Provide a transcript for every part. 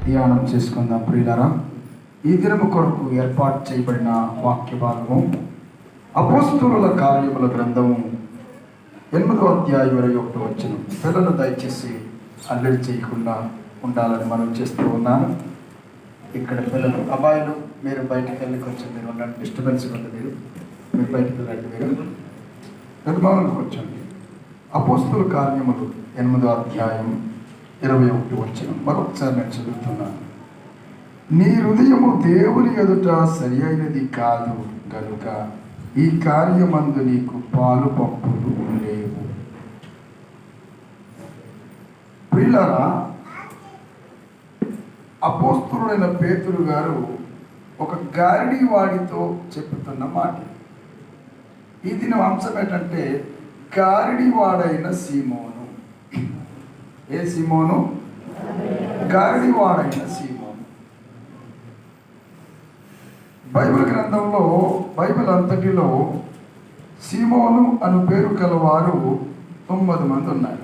ధ్యానం చేసుకుందాం ప్రియులారా. ఈ దినము కొరకు ఏర్పాటు చేయబడిన వాక్య భాగము అపోస్తలుల కార్యముల గ్రంథము 8వ అధ్యాయం 21వ వచనం. పిల్లలు దయచేసి అల్లరి చేయకుండా ఉండాలని మనం చేస్తూ ఉన్నాను. ఇక్కడ పిల్లలు అబ్బాయిలు మీరు బయటికి వెళ్ళి కొంచెం మీరు ఉండండి, డిస్టర్బెన్స్ ఉంది. మీరు బయటికి వెళ్ళండి, మీరు నిర్మాణంలో కూర్చోండి. అపోస్తలుల కార్యములు 8వ అధ్యాయం 21వ వచనం మరొకసారి నేను చదువుతున్నాను. నీ హృదయము దేవుని ఎదుట సరి అయినది కాదు కనుక ఈ కార్యమందు నీకు పాలు పంపులు ఉండేవు. ప్రియులారా, అపోస్తలుడైన పేతురు గారు ఒక గారడీ వాడితో చెప్పుతున్న మాట. ఈ దినం అంశం ఏంటంటే గారడీ వాడైన సీమోను. ఏ సీమోను? గారడీ వాడైన సీమోను. బైబిల్ గ్రంథంలో, బైబిల్ అంతటిలో సీమోను అను పేరు కలవారు 9 మంది ఉన్నారు.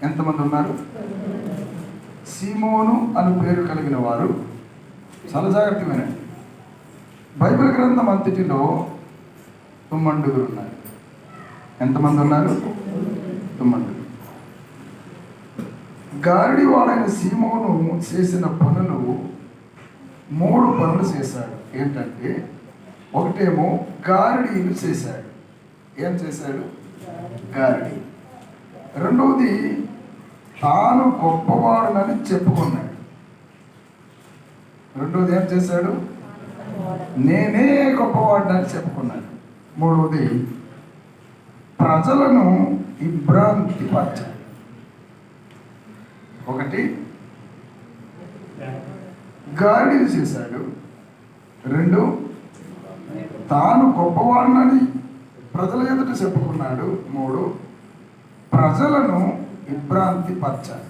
ఎంతమంది ఉన్నారు? సీమోను అను పేరు కలిగిన వారు, చాలా జాగ్రత్తగా వినండి, బైబిల్ గ్రంథం అంతటిలో 9 ఉన్నారు. ఎంతమంది ఉన్నారు? 9. గారడీ వాడైన సీమోను చేసిన పనులు 3 పనులు చేశాడు. ఏంటంటే, ఒకటేమో గారడీలు చేశాడు. ఏం చేశాడు? గారడీ. రెండవది తాను గొప్పవాడునని చెప్పుకున్నాడు. రెండవది ఏం చేశాడు? నేనే గొప్పవాడినని చెప్పుకున్నాడు. మూడవది ప్రజలను ఇబ్రాంతి పరిచాడు. ఒకటి గారడీలు చేశాడు. 2 తాను గొప్పవాడినని ప్రజల ఎదుట చెప్పుకున్నాడు. 3 ప్రజలను విభ్రాంతి పరచాడు.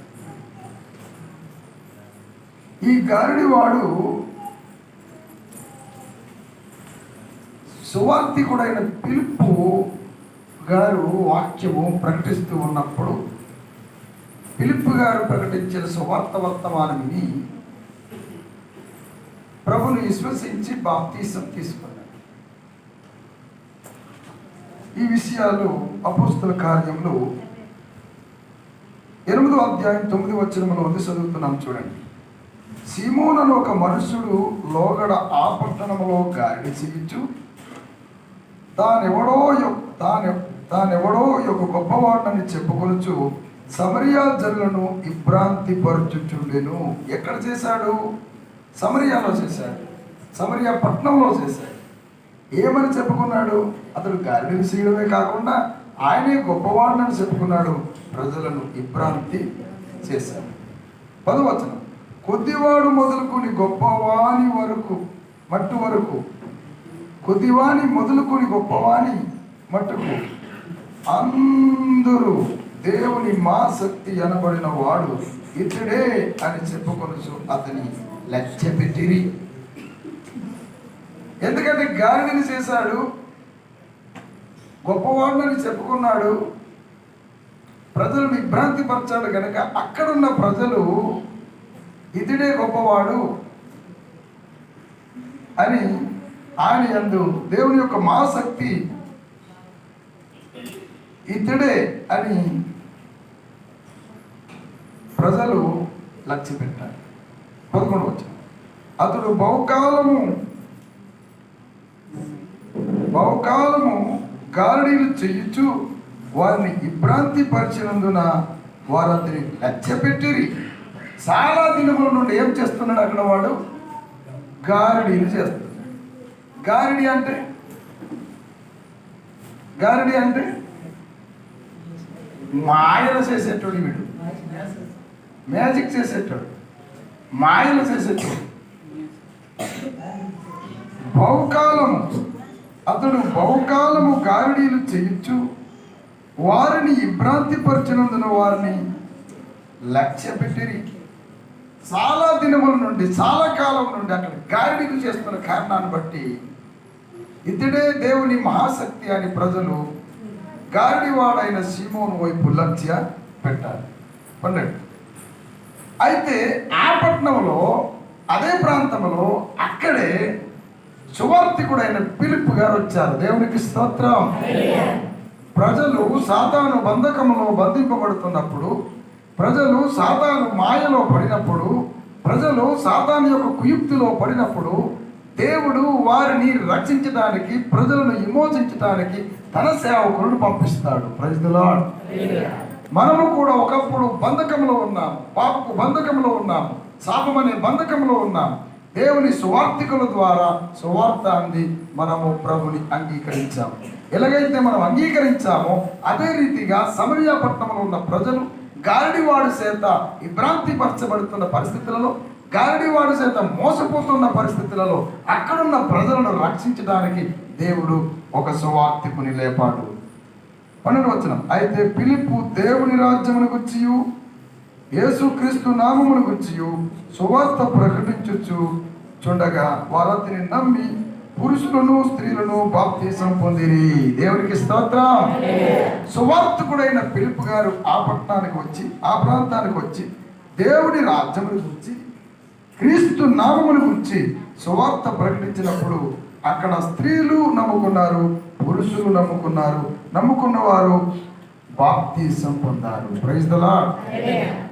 ఈ గారడీ వాడు సువార్తికుడైన ఫిలిప్పు గారు వాక్యము ప్రకటిస్తూ ఉన్నప్పుడు ఫిలిప్పు గారు ప్రకటించిన సువార్త వర్తమానం విని ప్రభుని విశ్వసించి బాప్తీసం తీసుకున్నాడు. ఈ విషయాలు అపోస్తలుల కార్యములు 8వ అధ్యాయం 9వ వచనంలో ఉంది. చదువుతున్నాం, చూడండి. సీమోను అను ఒక మనుషుడు లోగడ ఆ పట్టణంలో గారడీ చేయించు తానెవడో ఒక గొప్పవాడని చెప్పుకొనుచు సమరియా జనులను ఇబ్రాంతి పరచుచుండెను. ఎక్కడ చేశాడు? సమరియాలో చేశాడు. సమరియా పట్టణంలో చేశాడు. ఏమని చెప్పుకున్నాడు? అతడు గారడీలు చేయడమే కాకుండా ఆయనే గొప్పవాడినని చెప్పుకున్నాడు. ప్రజలను ఇబ్రాంతి చేశాడు. 10వ వచనం. కొద్దివాడు మొదలుకొని గొప్పవాని వరకు మట్టు వరకు, కొద్దివాని మొదలుకొని గొప్పవాని మట్టుకు అందరూ దేవుని మా శక్తి అనబడిన వాడు ఇతడే అని చెప్పుకొనొచ్చు అతని లక్ష్య పెట్టిరి. ఎందుకంటే గారడీని చేశాడు, గొప్పవాడిని చెప్పుకున్నాడు, ప్రజలను విభ్రాంతి పరచాడు కనుక అక్కడున్న ప్రజలు ఇతడే గొప్పవాడు అని, ఆయన యందు దేవుని యొక్క మహాశక్తి ఇతడే అని ప్రజలు లక్ష్య పెట్టారు. 11వ వచనం. అతడు బహుకాలము గారడీలు చేయించు వారిని ఇబ్రాంతి పరిచినందున వారు అతని లక్ష్య పెట్టిరి. చాలా దినముల నుండి ఏం చేస్తున్నాడు అక్కడ వాడు? గారడీలు చేస్తున్నాడు. గారడీ అంటే మాయలు చేసేటోడు. వీడు మ్యాజిక్ చేసేటోడు, మాయలు చేసేటోడు. అతడు బహుకాలము గారడీలు చేయించు వారిని ఇబ్రాంతి పరిచినందున వారిని లక్ష్య పెట్టిరి. చాలా దినముల నుండి, చాలా కాలం నుండి అక్కడ గారడీలు చేస్తున్న కారణాన్ని బట్టి ఇతడే దేవుని మహాశక్తి అని ప్రజలు గారడీవాడైన సీమోను వైపు లక్ష్య పెట్టారు. పన్నెండు. అయితే ఆ పట్టణంలో, అదే ప్రాంతంలో, అక్కడే సువార్తికుడైన ఫిలిప్పు గారు వచ్చారు. దేవునికి స్తోత్రం. ప్రజలు సాతాను బంధకంలో బంధింపబడుతున్నప్పుడు, ప్రజలు సాతాను మాయలో పడినప్పుడు, ప్రజలు సాతాను యొక్క కుయుక్తిలో పడినప్పుడు దేవుడు వారిని రక్షించడానికి, ప్రజలను విమోచించడానికి తన సేవకులను పంపిస్తాడు. Praise the Lord. మనము కూడా ఒకప్పుడు బంధకంలో ఉన్నాం, పాపపు బంధకంలో ఉన్నాం, శాపం అనే బంధకంలో ఉన్నాం. దేవుని సువార్తికుల ద్వారా సువార్త అంది మనము ప్రభుని అంగీకరించాము. ఎలాగైతే మనం అంగీకరించామో అదే రీతిగా సమరియా పట్టణంలో ఉన్న ప్రజలు గారడివాడు చేత విభ్రాంతిపరచబడుతున్న పరిస్థితులలో, గారడివాడు చేత మోసపోతున్న పరిస్థితులలో అక్కడున్న ప్రజలను రక్షించడానికి దేవుడు ఒక సువార్తికుని లేపాడు. 12వ వచనం. అయితే ఫిలిప్పు దేవుని రాజ్యమును గుర్చియు యేసుక్రీస్తు నామమును గుర్చియు సువార్త ప్రకటించుచు చుండగా వారతిని నమ్మి పురుషులను స్త్రీలను బాప్తీసం పొందిరి. దేవునికి స్తోత్రం. సువార్తకుడైన ఫిలిప్పు గారు ఆ పట్టణానికి వచ్చి, ఆ ప్రాంతానికి వచ్చి దేవుని రాజ్యమును గురించి, క్రీస్తు నామమును గురించి సువార్త ప్రకటించినప్పుడు అక్కడ స్త్రీలు నమ్ముకున్నారు, పురుషులు నమ్ముకున్నారు. నమ్ముకున్న వారు బాప్తీసం పొందారు. Praise the Lord.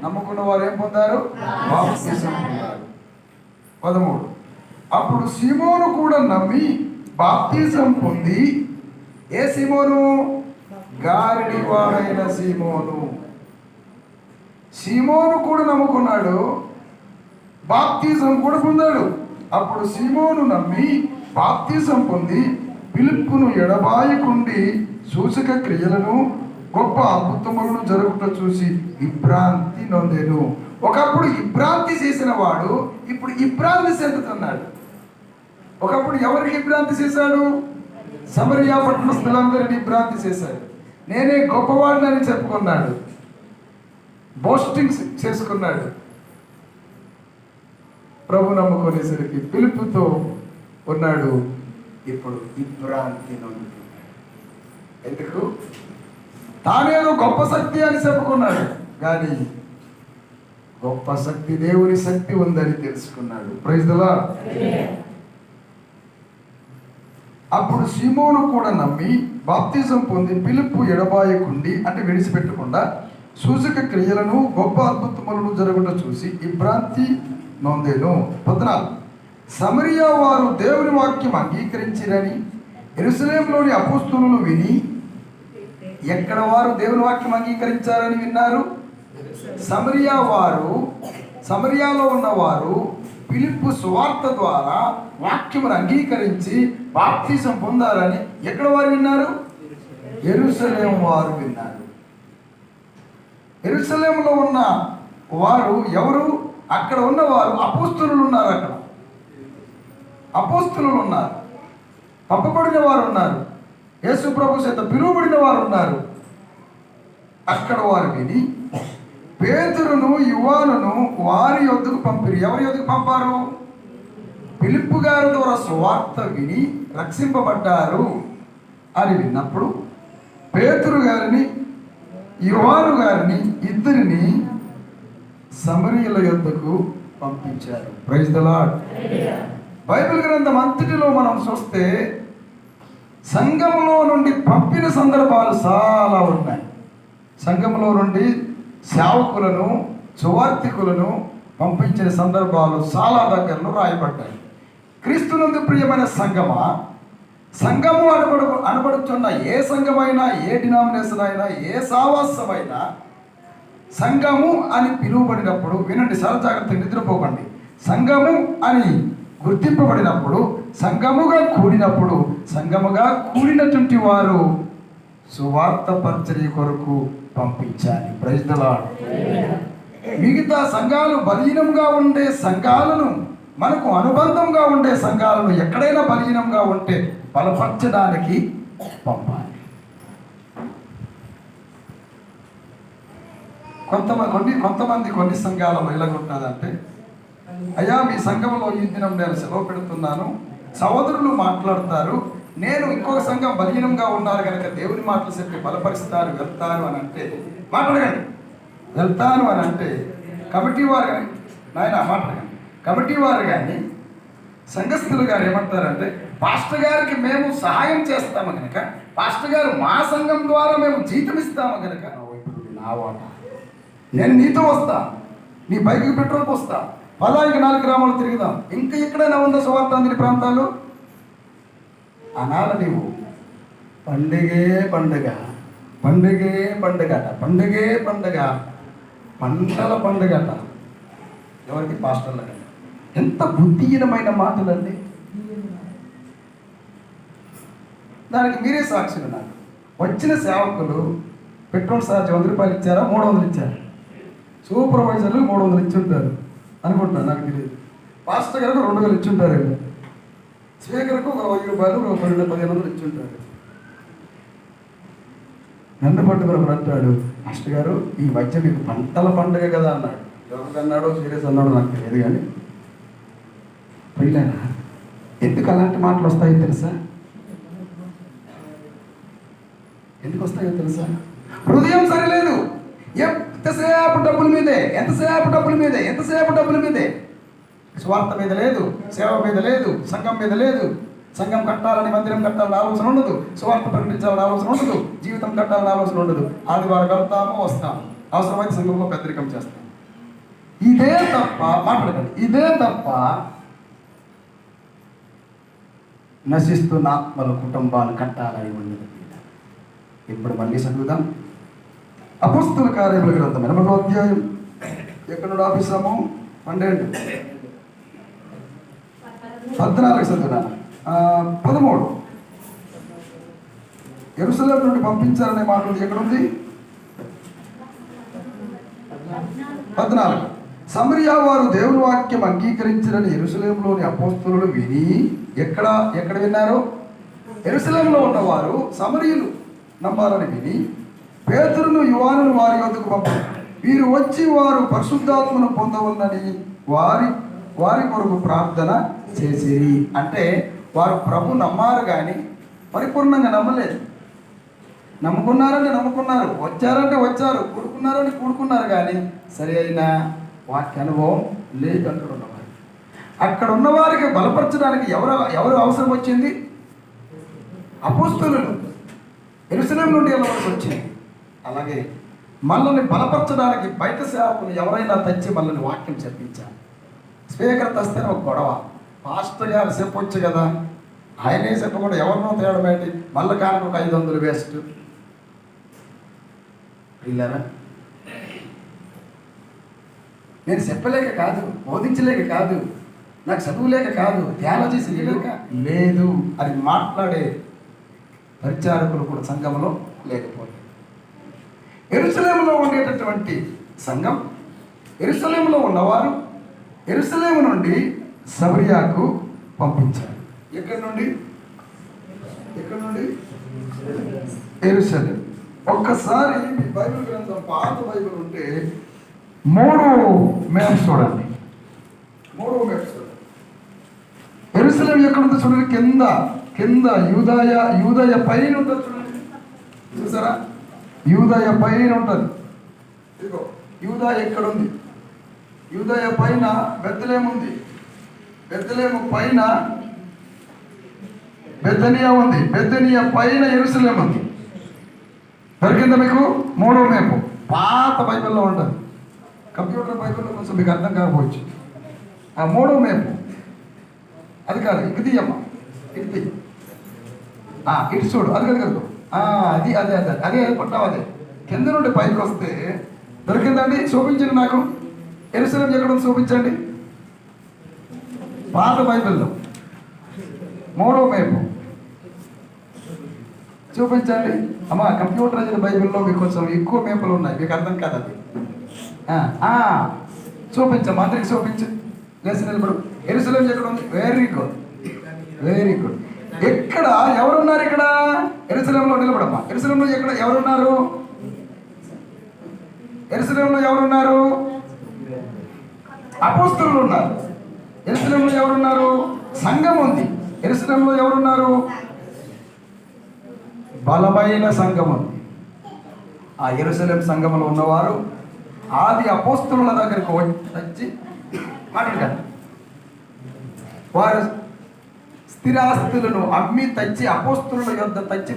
నమ్ముకున్న వారు ఏం పొందారు? బాప్తీసం పొందారు. 13. అప్పుడు సీమోను కూడా నమ్మి బాప్తీసం పొంది, ఏ సీమోను? గారడివాడైన సీమోను. సీమోను కూడా నమ్ముకున్నాడు, బాప్తీసం కూడా పొందాడు. అప్పుడు సీమోను నమ్మి బాప్తీసం పొంది ఫిలిప్పును ఎడబాయకుండి సూచక క్రియలను గొప్ప అద్భుతములను జరుగుట చూసి విభ్రాంతి నొందెను. ఒకప్పుడు విభ్రాంతి చేసిన వాడు ఇప్పుడు విభ్రాంతి చెందుతున్నాడు. ఒకప్పుడు ఎవరికి విభ్రాంతి చేశాడు? సమరియా పట్టణస్థులందరినీ విభ్రాంతి చేశాడు. నేనే గొప్పవాడిని చెప్పుకున్నాడు, బోస్టింగ్ చేసుకున్నాడు. ప్రభు నమ్ముకునేసరికి పిలుపుతో ఉన్నాడు. ఇప్పుడు విభ్రాంతి నొందుతున్నాడు. ఎందుకు? తానేదో గొప్ప శక్తి అని చెప్పుకున్నాడు, కానీ గొప్ప శక్తి, దేవుని శక్తి ఉందని తెలుసుకున్నాడు. Praise the Lord. అప్పుడు సీమోను కూడా నమ్మి బాప్తిజం పొంది ఫిలిప్పు ఎడబాయకుండి, అంటే విడిచిపెట్టకుండా సూచక క్రియలను గొప్ప అద్భుతములను జరుగుట చూసి విభ్రాంతి నొందెను. 14. సమరియా వారు దేవుని వాక్యం అంగీకరించిరని యెరూషలేములోని అపోస్తలులు విని, ఎక్కడ వారు దేవుని వాక్యం అంగీకరించారని విన్నారు? సమరియా వారు, సమరియాలో ఉన్నవారు ఫిలిప్పు సువార్త ద్వారా వాక్యమును అంగీకరించి బాప్తిజం పొందారని ఎక్కడ వారు విన్నారు? యెరూషలేము వారు విన్నారు. యెరూషలేములో ఉన్న వారు ఎవరు? అక్కడ ఉన్నవారు అపోస్తలులు ఉన్నారు. అక్కడ అపోస్తలులు ఉన్నారు, పంపబడిన వారు ఉన్నారు, యేసు ప్రభు చేత పిలువబడిన వారు ఉన్నారు. అక్కడ వారు విని పేతురును యోహానును వారి యొద్దకు పంపిరి. ఎవరి యొద్దకు పంపారు? ఫిలిప్పు గారి ద్వారా సువార్త విని రక్షింపబడ్డారు అని విన్నప్పుడు పేతురు గారిని, యోహాను గారిని, ఇద్దరిని సమరియల యొద్దకు పంపించారు. Praise the lord. బైబిల్ గ్రంథం అంతటిలో మనం చూస్తే సంఘంలో నుండి పంపిన సందర్భాలు చాలా ఉన్నాయి. సంఘంలో నుండి సేవకులను, సువార్తికులను పంపించిన సందర్భాలు చాలా దగ్గరలో రాయబడ్డాయి. క్రీస్తునందు ప్రియమైన సంఘమా, సంఘము అనబడుతున్న ఏ సంఘమైనా, ఏ డినామినేషన్ అయినా, ఏ సావాసమైనా సంఘము అని పిలువబడినప్పుడు, వినండి చాలా జాగ్రత్తగా, నిద్రపోకండి. సంఘము అని గుర్తింపబడినప్పుడు, సంఘముగా కూడినప్పుడు, సంఘముగా కూడినటువంటి వారు సువార్త పరిచర్య కొరకు పంపించాలి. Praise the Lord. మిగతా సంఘాలు బలహీనంగా ఉండే సంఘాలను, మనకు అనుబంధంగా ఉండే సంఘాలను ఎక్కడైనా బలహీనంగా ఉంటే బలపరచడానికి పంపాలి. కొంతమంది కొన్ని సంఘాలలో ఎలాగుంటుందంటే, అయ్యా మీ సంఘంలో ఈ దినం నేను సెలవు పెడుతున్నాను, సహోదరులు మాట్లాడతారు, నేను ఇంకొక సంఘం బలహీనంగా ఉన్నారు కనుక దేవుని మాటలు చెప్పి బలపరుస్తారు, వెళ్తారు అని అంటే మాట్లాడకండి. వెళ్తాను అని అంటే కమిటీ వారు కానీ నాయన మాట కమిటీ వారు కానీ సంఘస్థులు గారు ఏమంటారంటే పాస్టర్ గారికి మేము సహాయం చేస్తాము కనుక పాస్టర్ గారు మా సంఘం ద్వారా మేము జీతం ఇస్తాము కనుక నా వాట నేను నీతో వస్తా, నీ బైక్కి పెట్రోల్ పోస్తా, 14 గ్రామాలు తిరుగుదాం. ఇంకా ఎక్కడైనా ఉందా సువార్త అందిన ప్రాంతాలు అనాల నీవు పండుగే పండుగ, పండుగే పండుగట, పండుగే పండుగ, పంటల పండుగట. ఎవరికి? పాస్టర్లకి. ఎంత బుద్ధిహీనమైన మాటలండి. దానికి మీరే సాక్షులు. నాకు వచ్చిన సేవకులు పెట్రోల్ ఛార్జ్ 100 రూపాయలు ఇచ్చారా, 300 ఇచ్చారు. సూపర్వైజర్లు 300 ఇచ్చి ఉంటారు అనుకుంటున్నాను, నాకు తెలియదు. పాస్టర్ గారికి 2,000 ఇచ్చి ఉంటారు. స్పీకర్కు ఒక 1000 రూపాయలు, 1500 ఇచ్చి ఉంటారు. నన్ను పట్టుకుని అంటాడు, మాస్టర్ గారు ఈ మధ్య మీకు పంటల పండుగ కదా అన్నాడు. ఎవరికి అన్నాడో సీరియస్ అన్నాడో నాకు తెలియదు, కానీ పోయినా ఎందుకు అలాంటి మాటలు వస్తాయో తెలుసా? ఎందుకు వస్తాయో తెలుసా? హృదయం సరిలేదు. ఎంతసేపు డబ్బుల మీదే, ఎంతసేపు డబ్బుల మీదే, ఎంతసేపు డబ్బుల మీదే. స్వార్థ మీద లేదు, సేవ మీద లేదు, సంఘం మీద లేదు. సంఘం కట్టాలని, మందిరం కట్టాలని ఆలోచన ఉండదు, స్వార్థ ప్రకటించాలని ఆలోచన ఉండదు, జీవితం కట్టాలని ఆలోచన ఉండదు. ఆదివారం వెళ్తాము, వస్తాము, అవసరమైతే సంఘంలో పెద్దరికం చేస్తాం. ఇదే తప్ప, మాట్లాడకండి, ఇదే తప్ప నశిస్తున్న ఆత్మల కుటుంబాలు కట్టాలని ఉండదు. ఇప్పుడు మళ్ళీ చదువుదాం. అపోస్తల కార్యముల గ్రంథం 8వ అధ్యాయం. ఎక్కడ నుండి ఆపిస్తాము? 12, 14 చదువునా? 13. యెరూషలేము నుండి పంపించారనే మాట ఉంది. ఎక్కడుంది? 14. సమరియా వారు దేవుని వాక్యం అంగీకరించారని యెరూషలేములోని అపోస్తలులు విని, ఎక్కడ విన్నారు? యెరూషలేములో ఉన్నవారు సమరీయులు నమ్మాలని విని పేతురును యోహానును వారి వద్దకు పంపారు. వీరు వచ్చి వారు పరిశుద్ధాత్మను పొందవలనని వారి కొరకు ప్రార్థన చేసిరి. అంటే వారు ప్రభు నమ్మారు కానీ పరిపూర్ణంగా నమ్మలేదు. నమ్ముకున్నారంటే నమ్ముకున్నారు, వచ్చారంటే వచ్చారు, కూడుకున్నారంటే కూడుకున్నారు, కానీ సరి అయిన వాక్య అనుభవం లేదంటున్నవారు. అక్కడ ఉన్నవారికి బలపరచడానికి ఎవరు అవసరం వచ్చింది? అపోస్తలులు యెరూషలేము నుండి వెళ్ళవలసి వచ్చింది. అలాగే మనల్ని బలపరచడానికి బయట సేవకులు ఎవరైనా తెచ్చి మనల్ని వాక్యం చెప్పించాలి. స్పీకర్ తెస్తేనే ఒక గొడవ. పాస్టర్ గారు చెప్పొచ్చు కదా, ఆయనే చెప్పకుండా ఎవరినో తేయడం ఏంటి? మళ్ళీ కానికి ఒక 500 వేస్ట్. వీళ్ళరా నేను చెప్పలేక కాదు, బోధించలేక కాదు, నాకు చదువులేక కాదు, థియాలజీ చేయలేక లేదు అని మాట్లాడే పరిచారకులు కూడా సంఘంలో లేకపోతే. యెరూషలేములో ఉండేటటువంటి సంఘం, యెరూషలేములో ఉన్నవారు యెరూషలేము నుండి సమరియాకు పంపించారు. ఎక్కడి నుండి? యెరూషలేము. ఒక్కసారి మీ బైబిల్ గ్రంథం, పాత బైబిల్ ఉంటే 3వ మ్యాప్ చూడండి. 3వ మ్యాప్ చూడండి. యెరూషలేము ఎక్కడుందో చూడండి. కింద యూదయ పైన ఉంటుంది చూడండి. చూసారా? యూదయ పైన ఉంటుంది. ఇదిగో యూదయ ఎక్కడుంది? యూదయ పైన బెత్లెహేము ఉంది. బెత్లెహేము పైన బెతనియా ఉంది. బెతనియా పైన యెరూషలేము ఉంది. దొరికిందా మీకు? 3వ మ్యాప్ పాత బైబిల్లో ఉంటుంది. కంప్యూటర్ బైబిల్లో కొంచెం మీకు అర్థం కాకపోవచ్చు. ఆ 3వ మ్యాప్ అది కాదు, ఇంక తీయమ్మా, ఇటు ఇటు చూడు. అది కదా, అది అదే అదే అదే పట్టావు. అదే కింద నుండి పైకి వస్తే దొరికిందండి. చూపించండి నాకు. యెరూషలేము ఎక్కడ ఉంది చూపించండి. పాత బైబిల్లో 3వ మ్యాప్ చూపించండి. అమ్మా, కంప్యూటరైజ్డ్ బైబిల్లో మీకు కొంచెం ఎక్కువ మ్యాప్లు ఉన్నాయి, మీకు అర్థం కాదు అది. చూపించమ్మా, అందరికి చూపించు. లేచి నిలబడు. యెరూషలేము ఎక్కడ ఉంది? Very good, very good. ఎక్కడ ఎవరున్నారు? ఇక్కడ యెరూషలేములో నిలబడమ్మా. యెరూషలేములో ఎవరున్నారు? యెరూషలేములో ఎవరున్నారు? అపోస్తలులు ఉన్నారు. యెరూషలేములో ఎవరున్నారు? సంఘం ఉంది. యెరూషలేములో ఎవరున్నారు? బలమైన సంఘం ఉంది. ఆ యెరూషలేము సంఘంలో ఉన్నవారు ఆది అపోస్తలుల దగ్గరకు వచ్చి మాట్లాడతారు. వారు స్థిరాస్తులను అమ్మి తెచ్చి అపోస్తలుల యొద్ద తెచ్చి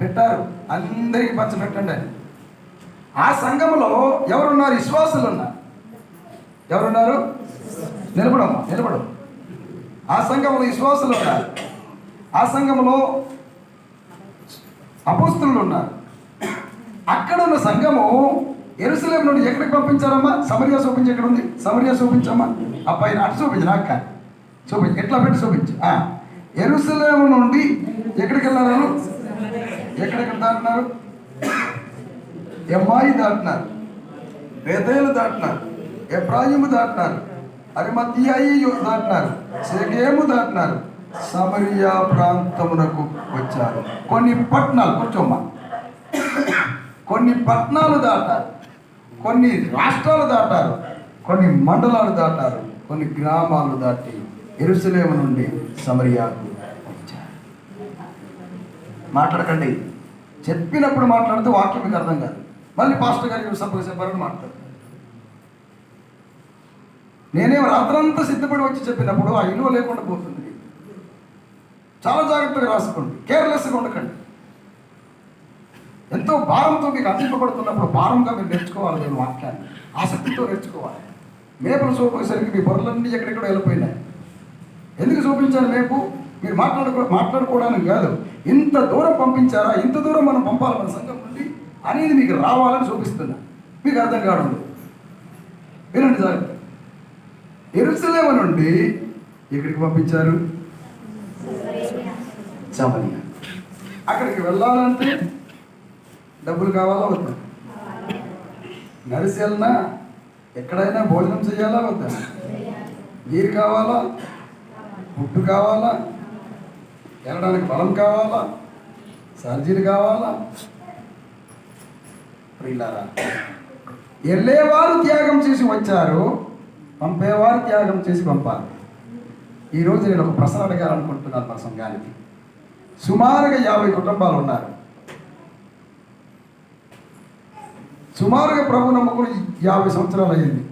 పెట్టారు. అందరికీ పంచిపెట్టండి అని. ఆ సంఘములో ఎవరున్నారు? విశ్వాసులు ఉన్నారు. ఎవరున్నారు? నిలబడమ్మా, నిలబడం. ఆ సంఘంలో విశ్వాసులు ఉన్నారు. ఆ సంఘంలో అపోస్తలులు ఉన్నారు. అక్కడ ఉన్న సంఘము యెరూషలేము నుండి ఎక్కడికి పంపించారమ్మా? సమరియా చూపించి. ఎక్కడ ఉంది సమరియా? చూపించమ్మా. ఆ పైన అటు చూపించు, నాకు కాదు, చూపించు, ఎట్లా పెట్టి చూపించు. యెరూషలేము నుండి ఎక్కడికి వెళ్ళారు? ఎక్కడెక్కడ దాటినారు? ఎమ్మాయి దాటినారు, బేతేలు దాటినారు, ఎఫ్రాయిము దాటినారు, అరిమతీయాయి దాటినారు, షెకెము దాటినారు, సమరియా ప్రాంతమునకు వచ్చారు. కొన్ని పట్టణాలు, కూర్చోమ్మా, కొన్ని పట్టణాలు దాటారు, కొన్ని రాష్ట్రాలు దాటారు, కొన్ని మండలాలు దాటారు, కొన్ని గ్రామాలు దాటి యెరూషలేము నుండి సమరియాకు వచ్చారు. మాట్లాడకండి, చెప్పినప్పుడు మాట్లాడితే వాక్యం మీకు అర్థం కాదు. మళ్ళీ పాస్టర్ గారికి చెప్పారని మాట్లాడతారు. నేనేం రాత్రంతా సిద్ధపడి వచ్చి చెప్పినప్పుడు ఆ విలువ లేకుండా పోతుంది. చాలా జాగ్రత్తగా రాసుకోండి, కేర్లెస్గా ఉండకండి. ఎంతో భారంతో మీకు అందింపబడుతున్నప్పుడు భారంగా మీరు నేర్చుకోవాలి. నేను వాక్యాన్ని ఆసక్తితో నేర్చుకోవాలి. మేపులు చూపేసరికి మీ బొర్రలన్నీ ఎక్కడెక్కడ వెళ్ళిపోయినాయి. ఎందుకు చూపించాను మేపు? మీరు మాట్లాడుకోవడానికి కాదు. ఇంత దూరం పంపించారా, ఇంత దూరం మనం పంపాలి మన సంఘం నుండి అనేది మీకు రావాలని చూపిస్తున్నా. మీకు అర్థం కావడం వినండి జాగ్రత్త. యెరూషలేము నుండి ఎక్కడికి పంపించారు? సమరియా. అక్కడికి వెళ్ళాలంటే డబ్బులు కావాలా వద్దా? నడిచి వెళ్ళినా ఎక్కడైనా భోజనం చేయాలా వద్దా? నీరు కావాలా? ఫుడ్ కావాలా? వెళ్ళడానికి బలం కావాలా? సర్జరీ కావాలా? ప్రియులారా, వెళ్ళేవారు త్యాగం చేసి వచ్చారు, పంపేవారు త్యాగం చేసి పంపాలి. ఈరోజు నేను ఒక ప్రశ్న అడగాలనుకుంటున్నాను మన సంఘానికి. సుమారుగా 50 కుటుంబాలు ఉన్నారు. సుమారుగా ప్రభు నమ్మకులు 50 సంవత్సరాలు అయ్యింది.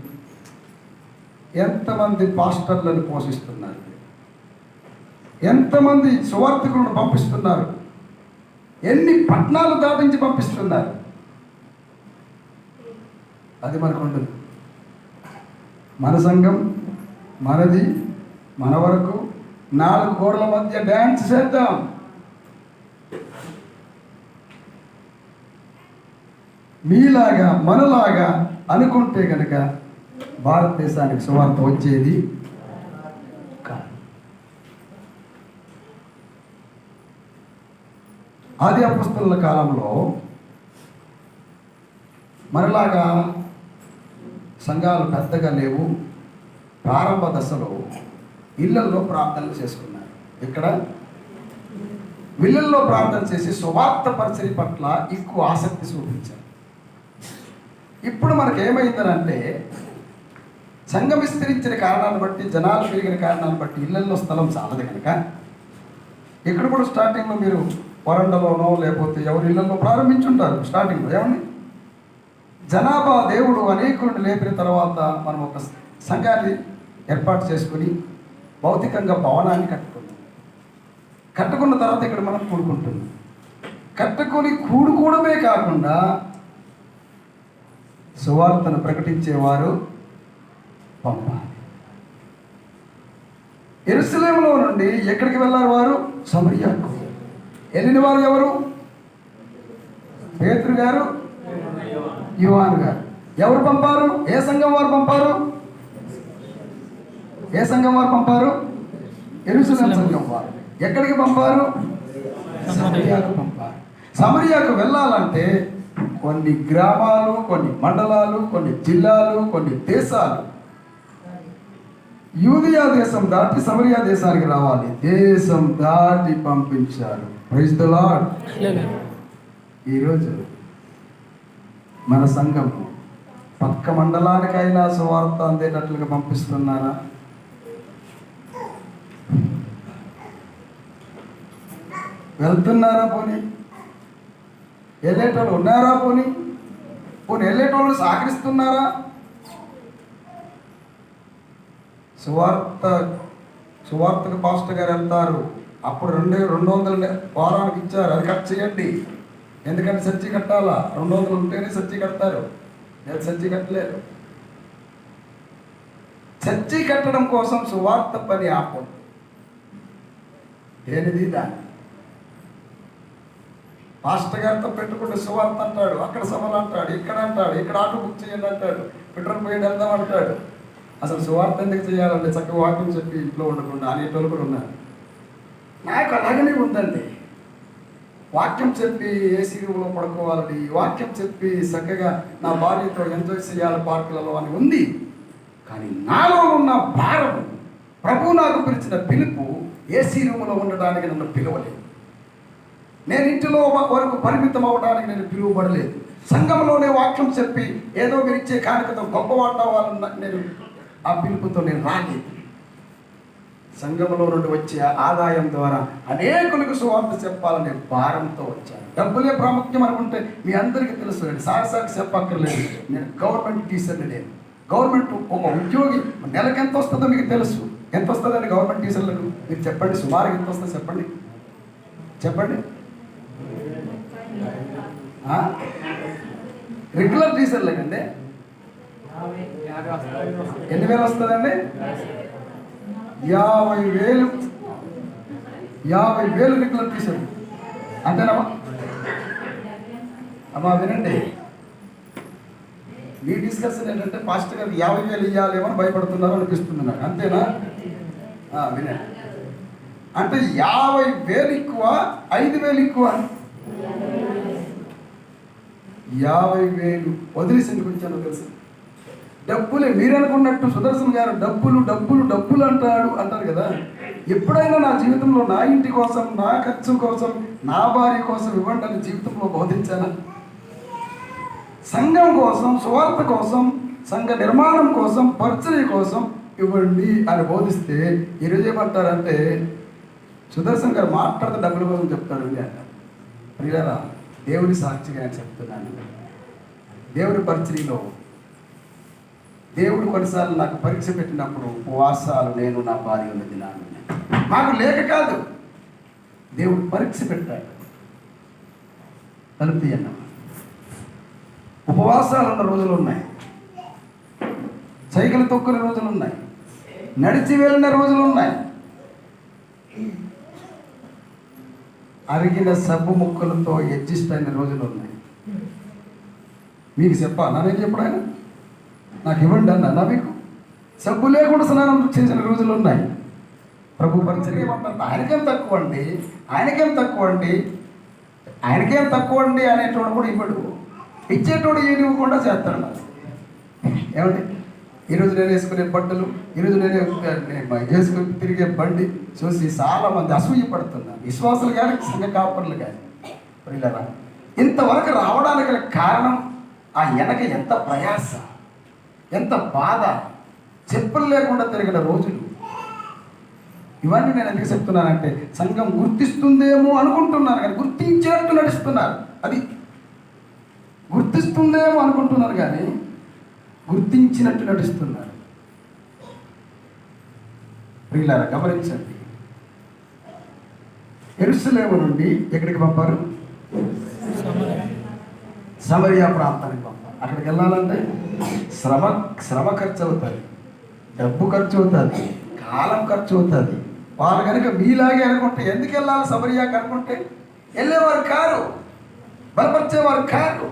ఎంతమంది పాస్టర్లను పోషిస్తున్నారు? ఎంతమంది సువార్థికులను పంపిస్తున్నారు? ఎన్ని పట్టణాలు దాటించి పంపిస్తున్నారు? అది మనకు ఉండదు. మన సంఘం మనది, మన వరకు 4 గోడల మధ్య డ్యాన్స్ చేద్దాం. మీలాగా మనలాగా అనుకుంటే కనుక భారతదేశానికి సువార్త వచ్చేది కాదు. ఆది అపోస్తలుల కాలంలో మనలాగా సంఘాలు పెద్దగా లేవు. ప్రారంభ దశలో ఇళ్లల్లో ప్రార్థనలు చేసుకున్నారు. ఇక్కడ ఇళ్లల్లో ప్రార్థన చేసి సువార్త పరిచర్య పట్ల ఎక్కువ ఆసక్తి చూపించారు. ఇప్పుడు మనకు ఏమైందనంటే సంఘం విస్తరించిన కారణాన్ని బట్టి, జనాలు పెరిగిన కారణాన్ని బట్టి ఇళ్లల్లో స్థలం చాలదు కనుక ఇక్కడ కూడా స్టార్టింగ్లో మీరు వరండలోనో లేకపోతే ఎవరి ఇళ్లలో ప్రారంభించుంటారు. స్టార్టింగ్లో ఏమండి, జనాభా దేవుడు అనేకులను లేపిన తర్వాత మనం ఒక సంఘాన్ని ఏర్పాటు చేసుకుని భౌతికంగా భవనాన్ని కట్టుకున్న తర్వాత ఇక్కడ మనం కూడుకుంటున్నాం. కట్టుకొని కూడుకోవడమే కాకుండా సువార్తను ప్రకటించేవారు పంపాలి. యెరూషలేములో నుండి ఎక్కడికి వెళ్ళారు వారు? సమరియాకు. వెళ్ళిన వారు ఎవరు? పేతురు గారు, యోహాను గారు. ఎవరు పంపారు? ఏ సంఘం వారు పంపారు? ఏ సంఘం వారు పంపారు? యెరూషలేము సంఘం వారు. ఎక్కడికి పంపారు? సమరియాకు పంపారు. సమరియాకు వెళ్ళాలంటే కొన్ని గ్రామాలు, కొన్ని మండలాలు, కొన్ని జిల్లాలు, కొన్ని దేశాలు, యూదియా దేశం దాటి సమరియా దేశానికి రావాలి. దేశం దాటి పంపించారు. Praise the Lord. ఈరోజు మన సంఘం పక్క మండలానికైనా సువార్త అందేటట్లుగా పంపిస్తున్నారా? వెళ్తున్నారా? పోనీ వెళ్ళేటోళ్ళు ఉన్నారా? పోనీ పోనీ వెళ్ళేటోళ్ళు సహకరిస్తున్నారా? సువార్తకు పాస్టర్ గారు వెళ్తారు, అప్పుడు 200 వారానికి ఇచ్చారు, అది కట్ చేయండి. ఎందుకంటే సజ్జి కట్టాలా, 200 ఉంటేనే సజ్జి కడతారు, లేదు సజ్జి కట్టలేరు. సజ్జి కట్టడం కోసం సువార్త పని ఆపదు. ఏనిది దాన్ని పాస్టర్ గారితో పెట్టుకుంటే సువార్త అంటాడు, అక్కడ సభలు అంటాడు, ఇక్కడ అంటాడు, ఇక్కడ ఆటో బుక్ చేయండి అంటాడు, పెట్రోల్ పోయి వెళ్దాం అంటాడు. అసలు సువార్త ఎందుకు చేయాలంటే చక్కగా వాక్యం చెప్పి ఇంట్లో ఉండకుండా అనేటోళ్ళు కూడా ఉన్నారు. నాకు అలాగనే ఉందండి. వాక్యం చెప్పి ఏసీ రూమ్లో పడుకోవాలని, వాక్యం చెప్పి చక్కగా నా భార్యతో ఎంజాయ్ చేయాలి పార్కులలో అని ఉంది. కానీ నాలో ఉన్న భారం, ప్రభు నాకు పిలిచిన పిలుపు ఏసీ రూమ్లో ఉండడానికి నన్ను పిలవలేదు. నేను ఇంటిలో వరకు పరిమితం అవ్వడానికి నేను పిలువబడలేదు. సంఘంలోనే వాక్యం చెప్పి ఏదో మీరు ఇచ్చే కానుకతో గొప్పవాడు అవ్వాలన్న నేను ఆ పిలుపుతో నేను రాలేదు. సంఘంలో నుండి వచ్చే ఆదాయం ద్వారా అనేకులకు సువార్త చెప్పాలనే భారంతో వచ్చాను. డబ్బులే ప్రాముఖ్యం అనుకుంటే మీ అందరికీ తెలుసు, సారసారికి చెప్పక్కర్లేదు. నేను గవర్నమెంట్ టీచర్ని, నేను గవర్నమెంట్ ఒక ఉద్యోగి. నెలకు ఎంత వస్తుందో మీకు తెలుసు. ఎంత వస్తుందండి గవర్నమెంట్ టీచర్లకు? మీరు చెప్పండి, సుమారుగా ఎంత వస్తుందో చెప్పండి, చెప్పండి. రెగ్యులర్ టీచర్లకండి ఎన్ని వేలు వస్తుందండి? 50,000 రెగ్యులర్ టీచర్లు. అంతేనమ్మా? అమ్మా వినండి, మీ డిస్కషన్ ఏంటంటే పాస్టర్ గారికి 50,000 ఇవ్వాలేమో అని భయపడుతున్నారు అనిపిస్తుంది నాకు. అంతేనా? వినండి, అంటే 50,000 ఎక్కువ, 5,000 ఎక్కువ. 50,000 వదిలేసి ఎందుకు వచ్చానో తెలుసు? డబ్బులే. మీరు అనుకున్నట్టు సుదర్శన్ గారు డబ్బులు డబ్బులు డబ్బులు అంటారు కదా. ఎప్పుడైనా నా జీవితంలో నా ఇంటి కోసం, నా ఖర్చు కోసం, నా భార్య కోసం ఇవ్వండి అని జీవితంలో బోధించాను. సంఘం కోసం, సువార్త కోసం, సంఘ నిర్మాణం కోసం, పరిచర్య కోసం ఇవ్వండి అని బోధిస్తే ఈరోజు ఏమంటారంటే సుదర్శన్ గారు మాట్లాడితే డబ్బుల కోసం చెప్తాడండి అంట. ప్రియులారా, దేవుని సాక్షిగా నేను చెప్తున్నాను, దేవుని పరిచర్యలో దేవుడు కొన్నిసార్లు నాకు పరీక్ష పెట్టినప్పుడు ఉపవాసాలు నేను నా భార్య ఉన్న దినాలు మాకు లేక కాదు, దేవుడు పరీక్ష పెట్టాడు. తలుపు అన్న ఉపవాసాలు ఉన్న రోజులు ఉన్నాయి, సైకిల్ తొక్కునే రోజులు ఉన్నాయి, నడిచి వెళ్ళిన రోజులు ఉన్నాయి, అరిగిన సబ్బు ముక్కలతో అడ్జస్ట్ అయిన రోజులు ఉన్నాయి. మీకు చెప్పాలా? నేను చెప్పడు ఆయన నాకు ఇవ్వండి అన్నా. మీకు సబ్బు లేకుండా స్నానం చేసిన రోజులు ఉన్నాయి. ప్రభు పరిచర్య ఏమంటారు? ఆయనకేం తక్కువ అండి, ఆయనకేం తక్కువ అండి, ఆయనకేం తక్కువ అండి అనేటోడు కూడా ఇవ్వడు, ఇచ్చేటోడు ఏమి ఇవ్వకుండా చేస్తాడు. ఏమండి, ఈరోజు నేను వేసుకునే బట్టలు, ఈరోజు నేను వేసుకుని తిరిగే బండి చూసి చాలామంది అసూయ పడుతున్నారు, విశ్వాసులు కానీ సంఘ కాపర్లు కానీ. ప్రియులారా, ఇంతవరకు రావడానికి కారణం ఆ వెనక ఎంత ప్రయాస, ఎంత బాధ, చెప్పులు లేకుండా తిరిగిన రోజులు. ఇవన్నీ నేను ఎందుకు చెప్తున్నానంటే సంఘం గుర్తిస్తుందేమో అనుకుంటున్నాను, కానీ గుర్తించేట్టు నడుస్తున్నారు. అది గుర్తిస్తుందేమో అనుకుంటున్నారు కానీ గుర్తించినట్టు నడుస్తున్నారు. ప్రియులారా, గమనించండి, యెరూషలేము నుండి ఎక్కడికి పంపారు? సమరియా ప్రాంతానికి పంపారు. అక్కడికి వెళ్ళాలంటే శ్రమ ఖర్చు అవుతుంది, డబ్బు ఖర్చు అవుతుంది, కాలం ఖర్చు అవుతుంది. వాళ్ళు కనుక మీలాగే అనుకుంటే ఎందుకు వెళ్ళాలి సమరియాకి అనుకుంటే వెళ్ళేవారు కారు, బలపరిచేవారు కారు.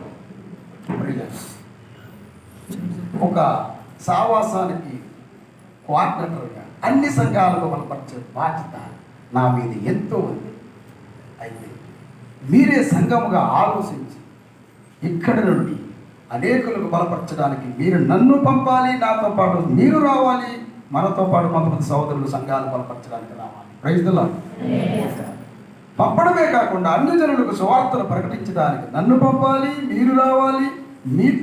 ఒక సావాసానికి కోఆర్డినేటర్గా అన్ని సంఘాలకు బలపరిచే బాధ్యత నా మీద ఎంతో ఉంది. అయితే మీరే సంఘముగా ఆలోచించి ఇక్కడి నుండి అనేకులకు బలపరచడానికి మీరు నన్ను పంపాలి, నాతో పాటు మీరు రావాలి, మనతో పాటు కొంతమంది సోదరులు సంఘాలు బలపరచడానికి రావాలి. Praise the lord. పంపడమే కాకుండా అన్ని జనులకు సువార్తను ప్రకటించడానికి నన్ను పంపాలి, మీరు రావాలి,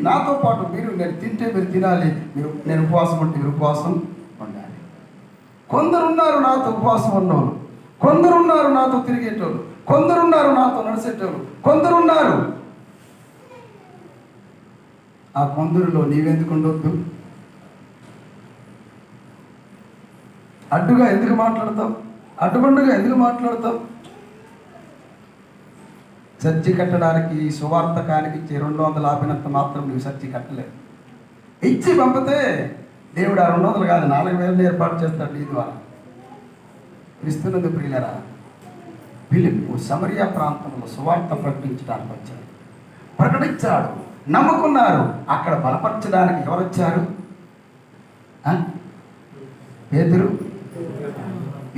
నాతో పాటు మీరు, నేను తింటే మీరు తినాలి, నేను ఉపవాసం ఉంటే మీరు ఉపవాసం ఉండాలి. కొందరున్నారు నాతో ఉపవాసం ఉన్నవాళ్ళు, కొందరున్నారు నాతో తిరిగేటోళ్ళు, కొందరున్నారు నాతో నడిచేటోళ్ళు, కొందరున్నారు ఆ కొందరిలో నీవెందుకు ఉండొద్దు? అడ్డుగా ఎందుకు మాట్లాడతావు? అడ్డుబండుగా ఎందుకు మాట్లాడతావు? చర్చి కట్టడానికి, సువార్తకానికి ఇచ్చి 200 ఆపినంత మాత్రం నువ్వు చర్చి కట్టలేదు. ఇచ్చి పంపితే దేవుడు ఆ 200 కాదు 4000 ఏర్పాటు చేస్తాడు నీ ద్వారా. క్రీస్తునందు ప్రియులరా, ఫిలిప్పు సమరియా ప్రాంతంలో సువార్త ప్రకటించడానికి వచ్చాడు. ప్రకటించాడు, నమ్ముకున్నారు. అక్కడ బలపరచడానికి ఎవరు వచ్చారు? పేతురు,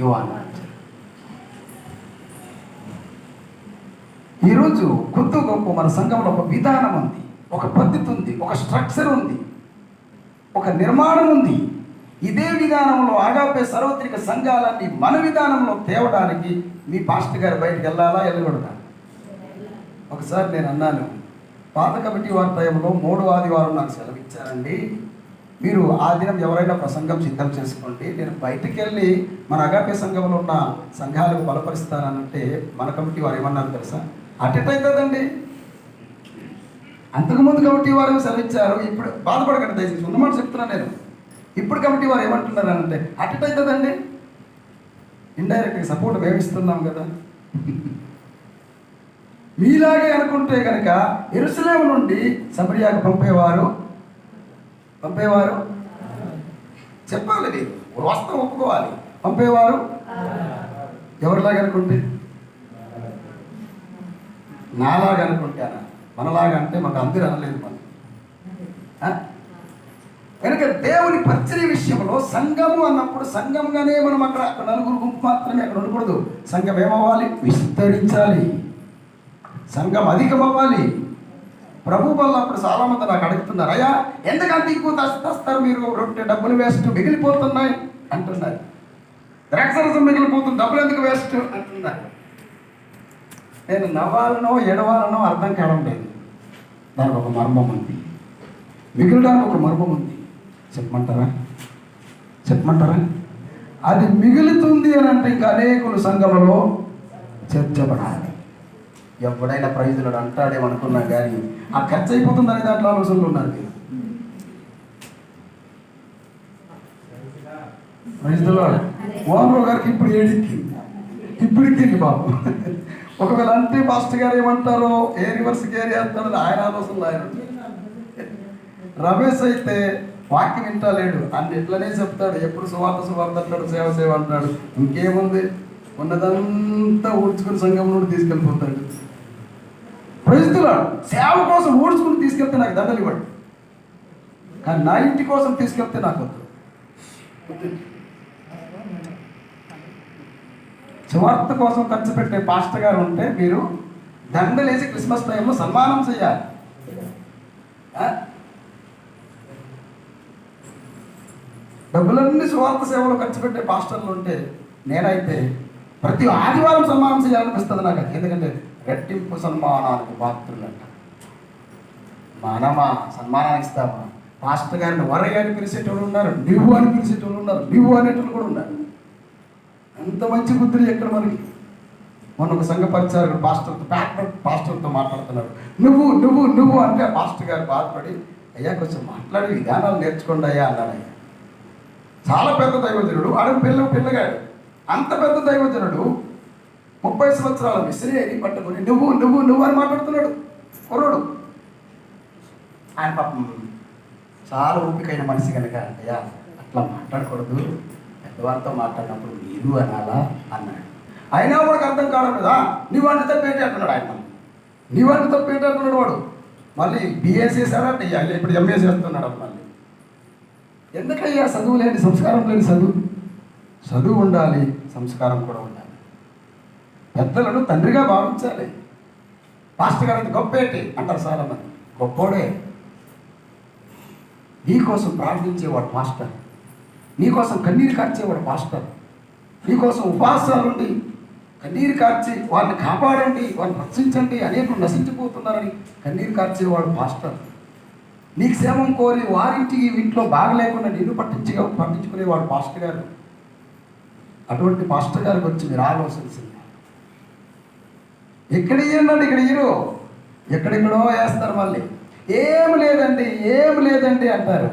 యోహాను. ఈరోజు కొద్ది గొప్ప మన సంఘంలో ఒక విధానం ఉంది, ఒక పద్ధతి ఉంది, ఒక స్ట్రక్చర్ ఉంది, ఒక నిర్మాణం ఉంది. ఇదే విధానంలో ఆగాపే సార్వత్రిక సంఘాలన్నీ మన విధానంలో తేవడానికి మీ పాస్టర్ గారు బయటకు వెళ్ళాలా, వెళ్ళకూడదా? ఒకసారి నేను అన్నాను, పాత కమిటీ వారి టైంలో 3వ ఆదివారం నాకు సెలవు ఇచ్చారండి, మీరు ఆ దినం ఎవరైనా ప్రసంగం సిద్ధం చేసుకోండి, నేను బయటికి వెళ్ళి మన అగాపే సంఘంలో ఉన్న సంఘాలకు బలపరుస్తానంటే మన కమిటీ వారు ఏమన్నారు తెలుసా? అవుతుందండి. అంతకుముందు కమిటీ వారు సెలవిచ్చారు, ఇప్పుడు బాధపడకండి దయచేసి, ఉన్నమాట చెప్తున్నాను నేను. ఇప్పుడు కమిటీ వారు ఏమంటున్నారు అంటే అవుతుందండి. ఇండైరెక్ట్గా సపోర్ట్ వేయిస్తున్నాం కదా. మీలాగే అనుకుంటే కనుక యెరూషలేము నుండి సమరియాకు పంపేవారు చెప్పాలి, మీరు వాస్తవం ఒప్పుకోవాలి. పంపేవారు ఎవరిలాగా అనుకుంటే? నాలాగా అనుకుంటానా? మనలాగా అంటే మాకు అందరూ అనలేదు మనం. కనుక దేవుని పరిచర్య విషయంలో సంఘము అన్నప్పుడు సంఘంగానే మనం అక్కడ 4 గుంపు మాత్రమే అక్కడ ఉండకూడదు. సంఘం ఏమవ్వాలి? విస్తరించాలి. సంఘం అధికమవ్వాలి. ప్రభు వల్ల అప్పుడు చాలామంది నాకు అడుగుతున్నారు, అయ్యా ఎందుకంత ఎక్కువ తెస్తారు మీరు, డబ్బులు వేస్ట్ మిగిలిపోతున్నాయి అంటున్నారు. ద్రాక్షరసం మిగిలిపోతుంది, డబ్బులు ఎందుకు వేస్ట్ అంటున్నారు. నేను నవ్వాలనో ఎడవాలనో అర్థం కావడం లేదు. దానికి ఒక మర్మం ఉంది, మిగిలడానికి ఒక మర్మం ఉంది. చెప్పమంటారా? అది మిగులుతుంది అని అంటే ఇంకా అనేకులు సంఘములో చర్చపడాలి. ఎవడైనా ప్రైజులు అంటాడేమనుకున్నా కానీ ఆ ఖర్చు అయిపోతుందనే దాంట్లో ఆలోచనలు ఉన్నారు. ప్రైజులు మోహన్ గారికి ఇప్పుడు ఎక్కింది బాబు. ఒకవేళ అంటే పాస్టర్ గారు ఏమంటారో ఏ రివర్స్ గేర్ వేస్తాడని ఆయన ఆలోచనలు ఆయన. రమేష్ అయితే వాక్యం వింటలేడు, అన్ని ఎట్లనే చెప్తాడు, ఎప్పుడు సువార్త అంటాడు, సేవ అంటాడు. ఇంకేముంది, ఉన్నదంతా ఊడ్చుకుని సంఘం నుండి తీసుకెళ్ళిపోతాడు. ప్రజలాడు సేవ కోసం ఊడ్చుకుని తీసుకెళ్తే నాకు దండలు ఇవ్వండి, కానీ నా ఇంటి కోసం తీసుకెళ్తే నాకు వద్దు. సువార్త కోసం ఖర్చు పెట్టే పాస్టర్ గారు ఉంటే మీరు దండలేసి క్రిస్మస్ టైంలో సన్మానం చేయాలి. డబ్బులన్నీ సువార్త సేవలో ఖర్చు పెట్టే పాస్టర్లు ఉంటే నేనైతే ప్రతి ఆదివారం సన్మానం చేయాలనిపిస్తుంది నాకు. ఎందుకంటే రెట్టింపు సన్మానానికి పాత్రులంట. మనమా సన్మానానికి ఇస్తామా? పాస్టర్ గారిని వరయ్య అని పిలిచేటోళ్ళు ఉన్నారు, నువ్వు అని పిలిచేటోళ్ళు ఉన్నారు, నువ్వు అనేటోళ్ళు కూడా ఉన్నారు. అంత మంచి బుద్ధులు ఎక్కడ మనకి. మొన్న ఒక సంఘ పరిచారకుడు పాస్టర్తో మాట్లాడుతున్నాడు, నువ్వు అంటే పాస్టర్ గారు బాధపడి, అయ్యా కొంచెం మాట్లాడే విధానాలు నేర్చుకోండి అయ్యా అన్నాడు. అయ్యా చాలా పెద్ద దైవజనుడు, ఆడ పిల్లగాడు. అంత పెద్ద దైవజనుడు 30 సంవత్సరాల మిశ్రీని పట్టుకుని నువ్వు అని మాట్లాడుతున్నాడు కుర్రోడు. ఆయన పాపం చాలా ఓపికైన మనిషి కనుక, అయ్యా అట్లా మాట్లాడకూడదు, పెద్దవారితో మాట్లాడినప్పుడు మీరు అనాలా అన్నాడు. అయినా వాడికి అర్థం కావడం కదా. నువ్వు అంటే తప్పేంటి అంటున్నాడు ఆయన. నువ్వు అంటే తప్పేంటి అంటున్నాడు వాడు. మళ్ళీ బిఏ చేశాడట, ఇప్పుడు ఎంఏ చేస్తున్నాడు. మళ్ళీ ఎందుకయ్యా చదువు లేని, సంస్కారం లేని చదువు ఉండాలి, సంస్కారం కూడా ఉండాలి. పెద్దలను తండ్రిగా భావించాలి. పాస్టర్ గారు గొప్పేంటి అంటారు చాలామంది. గొప్పోడే. నీకోసం ప్రార్థించేవాడు పాస్టర్, నీకోసం కన్నీరు కార్చేవాడు పాస్టర్, నీకోసం ఉపవాసాలుండి కన్నీరు కార్చి వారిని కాపాడండి, వారిని రక్షించండి, అనేకులు నశించిపోతున్నారని కన్నీరు కార్చేవాడు పాస్టర్. నీకు క్షేమం కోరి వారింటికి ఇంట్లో బాగలేకుండా నిన్ను పట్టించుకునేవాడు పాస్టర్ గారు. అటువంటి పాస్టర్ గారికి వచ్చి మీరు ఆలోచించింది. ఇక్కడ ఇయ్యన్నాడు, ఇక్కడ ఇయ్యరు, ఎక్కడెక్కడో వేస్తారు. మళ్ళీ ఏం లేదండి అంటారు.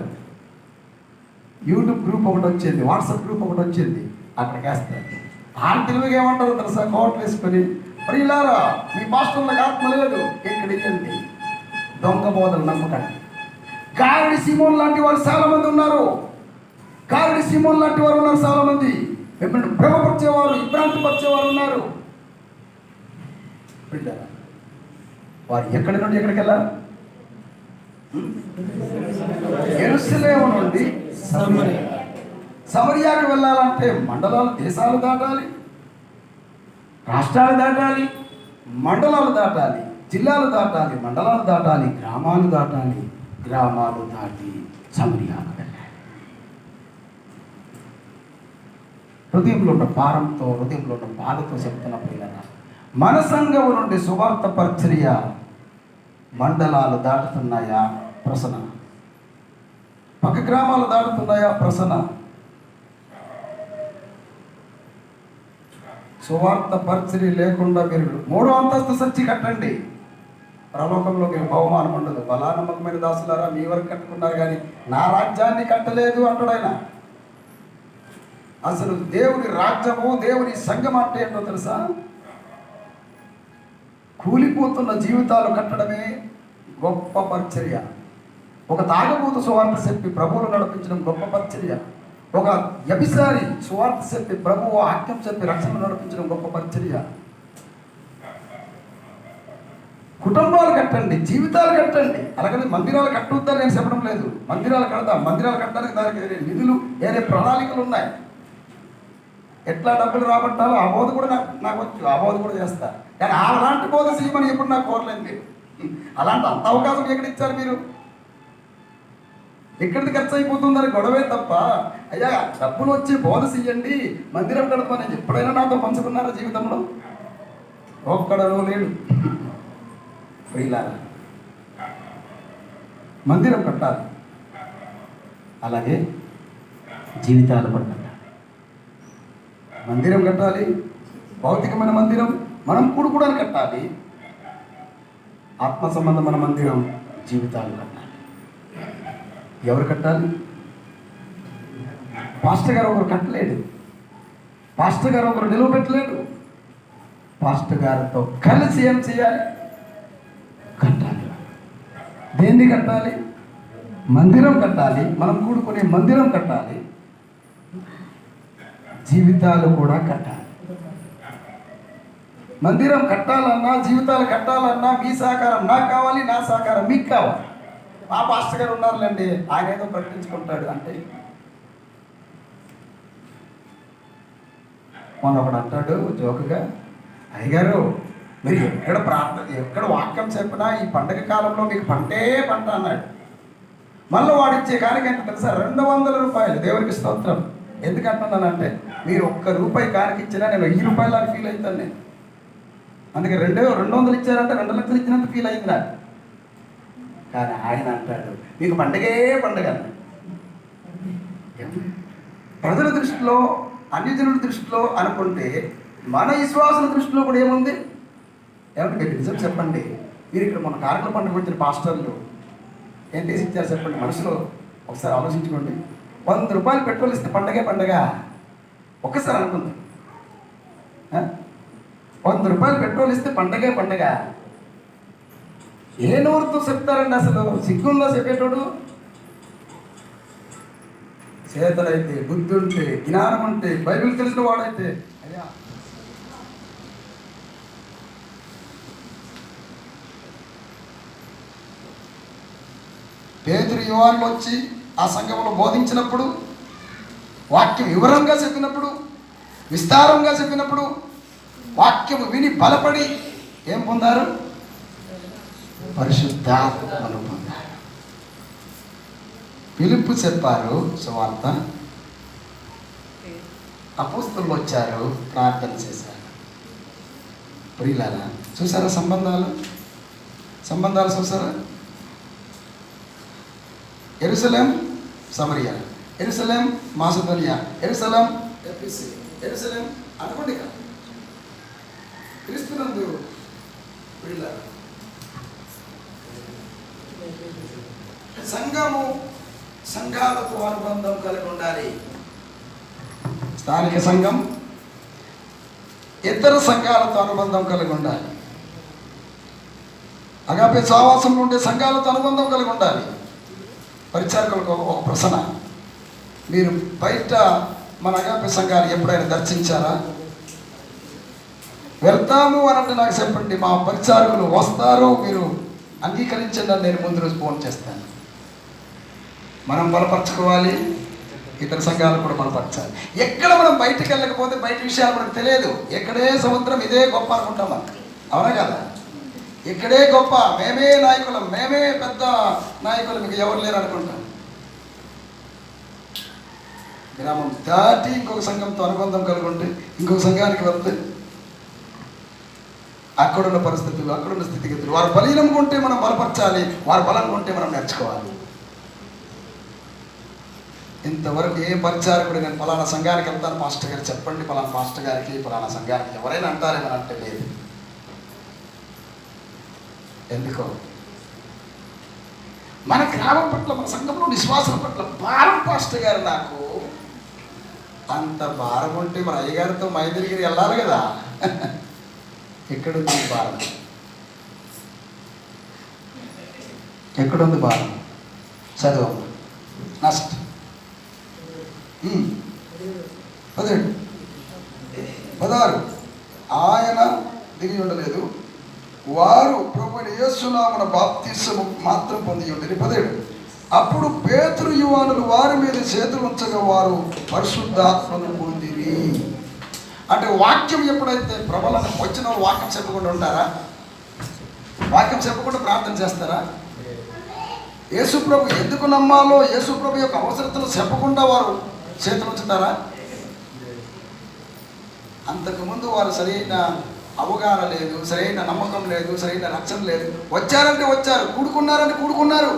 యూట్యూబ్ గ్రూప్ ఒకటి వచ్చింది, వాట్సాప్ గ్రూప్ ఒకటి వచ్చింది, అక్కడికి వేస్తారు. తెలుగుగా ఏమంటారు తెలుసా? కోట్లు వేసుకొని, ప్రియులారా మీ పాస్టర్లకు ఆత్మ లేదు, ఇక్కడ ఇవ్వండి. దొంగ బోధలు నమ్మకండి. గారడి సిమోన్ లాంటి వారు చాలా మంది ఉన్నారు. చాలా మంది మిమ్మల్ని భ్రమపరిచేవారు, ఇబ్రాంతిపరిచేవారు ఉన్నారు. వారు ఎక్కడి నుండి ఎక్కడికి వెళ్ళారు? యెరూషలేము నుండి సమరియాకు వెళ్ళాలంటే మండలాలు, దేశాలు దాటాలి, రాష్ట్రాలు దాటాలి, మండలాలు దాటాలి, జిల్లాలు దాటాలి, మండలాలు దాటాలి, గ్రామాలు దాటాలి, గ్రామాలు దాటి సమరియాకు వెళ్ళాలి. హృదయంలో ఉన్న భారంతో, హృదయంలో ఉన్న బాధతో చెప్తున్న పిల్లల, మన సంఘం నుండి సువార్త పరిచర్య మండలాలు దాటుతున్నాయా? ప్రసన. పక్క గ్రామాలు దాటుతున్నాయా? ప్రసన. సువార్త పరిచర్య లేకుండా మీరు 3వ అంతస్తు సచ్చి కట్టండి, పరలోకంలో మీకు బహుమానం ఉండదు. బలా నమ్మకమైన దాసులారా, మీ వరకు కట్టుకున్నారు కానీ నా రాజ్యాన్ని కట్టలేదు అంటాడు ఆయన. అసలు దేవుని రాజ్యము, దేవుని సంఘం అంటే ఏంటో తెలుసా? కూలిపోతున్న జీవితాలు కట్టడమే గొప్ప పరిచర్య. ఒక తాగబోతు సువార్త చెప్పి ప్రభువులు నడిపించడం గొప్ప పరిచర్య. ఒక వ్యభిచారి సువార్త చెప్పి ప్రభువు వాక్యం చెప్పి రక్షణ నడిపించడం గొప్ప పరిచర్య. కుటుంబాలు కట్టండి, జీవితాలు కట్టండి. అలాగని మందిరాలు కట్టొద్దని నేను చెప్పడం లేదు. మందిరాలు కడతాం. మందిరాలు కట్టడానికి దానికి నిధులు, వేరే ప్రణాళికలు ఉన్నాయి. ఎట్లా డబ్బులు రాబట్టాలో ఆ బోధ కూడా నాకు వచ్చు, ఆ బోధ కూడా చేస్తా. కానీ అలాంటి బోధ చేయమని ఎప్పుడు నాకు కోరలేదు మీరు. అలాంటి అంత అవకాశం ఎక్కడ ఇచ్చారు మీరు? ఎక్కడిది ఖర్చు అయిపోతుందని గొడవే తప్ప, అయ్యా డబ్బులు వచ్చి బోధ చెయ్యండి, మందిరం కడతామని ఎప్పుడైనా నాతో పంచుకున్నారా జీవితంలో? ఒక్కడనూ లేడు. ప్రియులారా, మందిరం కట్టాలి, అలాగే జీవితాలు పట్టాలి. మందిరం కట్టాలి, భౌతికమైన మందిరం, మనం కూడుకోవడానికి కట్టాలి. ఆత్మ సంబంధమైన మందిరం, జీవితాలు కట్టాలి. ఎవరు కట్టాలి? పాస్టర్ గారు ఒకరు కట్టలేడు, పాస్టర్ గారు ఒకరు నిలవబెట్టలేడు. పాస్టర్ గారితో కలిసి ఏం చేయాలి? కట్టాలి. దేన్ని కట్టాలి? మందిరం కట్టాలి. మనం కూడుకునే మందిరం కట్టాలి, జీవితాలు కూడా కట్టాలి. మందిరం కట్టాలన్నా, జీవితాలు కట్టాలన్నా మీ సహకారం నాకు కావాలి, నా సహకారం మీకు కావాలి. మా పాస్టర్ గారు ఉన్నారులేండి, ఆయన ఏదో ప్రకటించుకుంటాడు అంటే. మొన్న ఒకడు అంటాడు జోకుగా, అయ్యగారు మీరు ఎక్కడ ప్రార్థన, ఎక్కడ వాక్యం చెప్పినా ఈ పండగ కాలంలో మీకు పంటే పంట అన్నాడు. మళ్ళీ వాడిచ్చే కానుక ఎంత తెలుసా? 200 రూపాయలు. దేవునికి స్తోత్రం. ఎందుకంటున్నానంటే, మీరు ₹1 కానుక ఇచ్చినా నేను ₹1000 అని ఫీల్ అవుతాను నేను. అందుకే 200 ఇచ్చారంటే 2 లక్షలు ఇచ్చినంత ఫీల్ అయింది నాకు. కానీ ఆయన అంటాడు మీకు పండగే పండగ. ప్రజల దృష్టిలో, అన్యజనుల దృష్టిలో అనుకుంటే, మన విశ్వాసుల దృష్టిలో కూడా ఏముంది? ఏమంటే మీరు నిజం చెప్పండి, మీరు ఇక్కడ మన కార్యక్రమ పండుగ వచ్చిన పాస్టర్లు ఏం చేసి ఇచ్చారు చెప్పండి. మనసులో ఒకసారి ఆలోచించుకోండి. ₹100 పెట్రోల్ ఇస్తే పండగే పండగ. ఒక్కసారి అనుకుంది. ₹100 పెట్రోల్ ఇస్తే పండగే పండగ. ఏ నోరుతో చెప్తారండి? అసలు సిగ్గుందో చెప్పేటోడు? చేతలైతే, బుద్ధి ఉంటే, జ్ఞానం ఉంటే, బైబిల్ తెలిసిన వాడైతే, అయ్యా పేతురు యోహాను వచ్చి ఆ సంఘంలో బోధించినప్పుడు, వాక్యం వివరంగా చెప్పినప్పుడు, విస్తారంగా చెప్పినప్పుడు, వాక్యము విని బలపడి ఏం పొందారు? పరిశుద్ధాత్మను పొందారు. పిలుపు చెప్పారు సువార్త, అపోస్తలులు వచ్చారు, ప్రార్థన చేశారు. ప్రియులారా, చూసారా సంబంధాలు చూసారా? యెరూషలేం సమరియా, యెరూషలేం మాసిదోనియా, యెరూషలేం ఎఫెసు, యెరూషలేం అనుకోండి. క్రీస్తునందు ప్రియులారా, సంఘము సంఘాలతో అనుబంధం కలిగి ఉండాలి. స్థానిక సంఘం ఇతర సంఘాలతో అనుబంధం కలిగి ఉండాలి. అగాపే సహవాసంలో ఉండే సంఘాలతో అనుబంధం కలిగి ఉండాలి. పరిచారకులకు ఒక ప్రశ్న, మీరు బయట మన అగాపే సంఘాలు ఎప్పుడైనా దర్శించారా? వెళ్తాము అని అంటే నాకు చెప్పండి, మా పరిచారకులు వస్తారు, మీరు అంగీకరించండి అని నేను ముందు రోజు ఫోన్ చేస్తాను. మనం బలపరచుకోవాలి, ఇతర సంఘాలు కూడా బలపరచాలి. ఎక్కడ మనం బయటకు వెళ్ళకపోతే బయట విషయాలు మనకు తెలియదు. ఎక్కడే సముద్రం ఇదే గొప్ప అనుకుంటాం మనం, అవునా కదా? ఇక్కడే గొప్ప, మేమే నాయకులం, మేమే పెద్ద నాయకులు, మీకు ఎవరు లేరు అనుకుంటాం. గ్రామం దాటి ఇంకొక సంఘంతో అనుబంధం కలిగి ఉంటే, ఇంకొక సంఘానికి వెళ్తే అక్కడున్న పరిస్థితులు, అక్కడున్న స్థితిగతులు, వారు బలీనంగా ఉంటే మనం బలపరచాలి, వారు బలంగా ఉంటే మనం నేర్చుకోవాలి. ఇంతవరకు ఏ పరిచారకుడు నేను ఫలానా సంఘానికి వెళ్తాను మాస్టర్ గారు చెప్పండి, ఫలానా మాస్టర్ గారికి ఫలానా సంఘానికి ఎవరైనా అంటారేమని అంటే లేదు. ఎందుకో మన గ్రామం పట్ల, మన సంఘంలో విశ్వాసం పట్ల భారం. పాస్టర్ గారు నాకు అంత భారం ఉంటే మన అయ్యగారితో మైదరిగిరి వెళ్ళాలి కదా. ఎక్కడుంది భారం? ఎక్కడుంది భారం? చదువు నష్టం 16 ఆయన దిగి ఉండలేదు, వారు ప్రభువైన యేసునామమున బాప్తిసము మాత్రం పొంది ఉండేది. 17 అప్పుడు పేతురు యోహానులు వారి మీద చేతులు ఉంచగా వారు పరిశుద్ధాత్మను పొందిరి. అంటే వాక్యం ఎప్పుడైతే ప్రబలం వచ్చిన వాళ్ళు వాక్యం చెప్పకుండా ఉంటారా? వాక్యం చెప్పకుండా ప్రార్థన చేస్తారా? యేసుప్రభు ఎందుకు నమ్మాలో, యేసుప్రభు యొక్క అవసరతను చెప్పకుండా వారు చేతులు ఉంచుతారా? అంతకుముందు వారు సరైన అవగాహన లేదు, సరైన నమ్మకం లేదు, సరైన రక్షణ లేదు. వచ్చారంటే వచ్చారు, కూడుకున్నారంటే కూడుకున్నారు.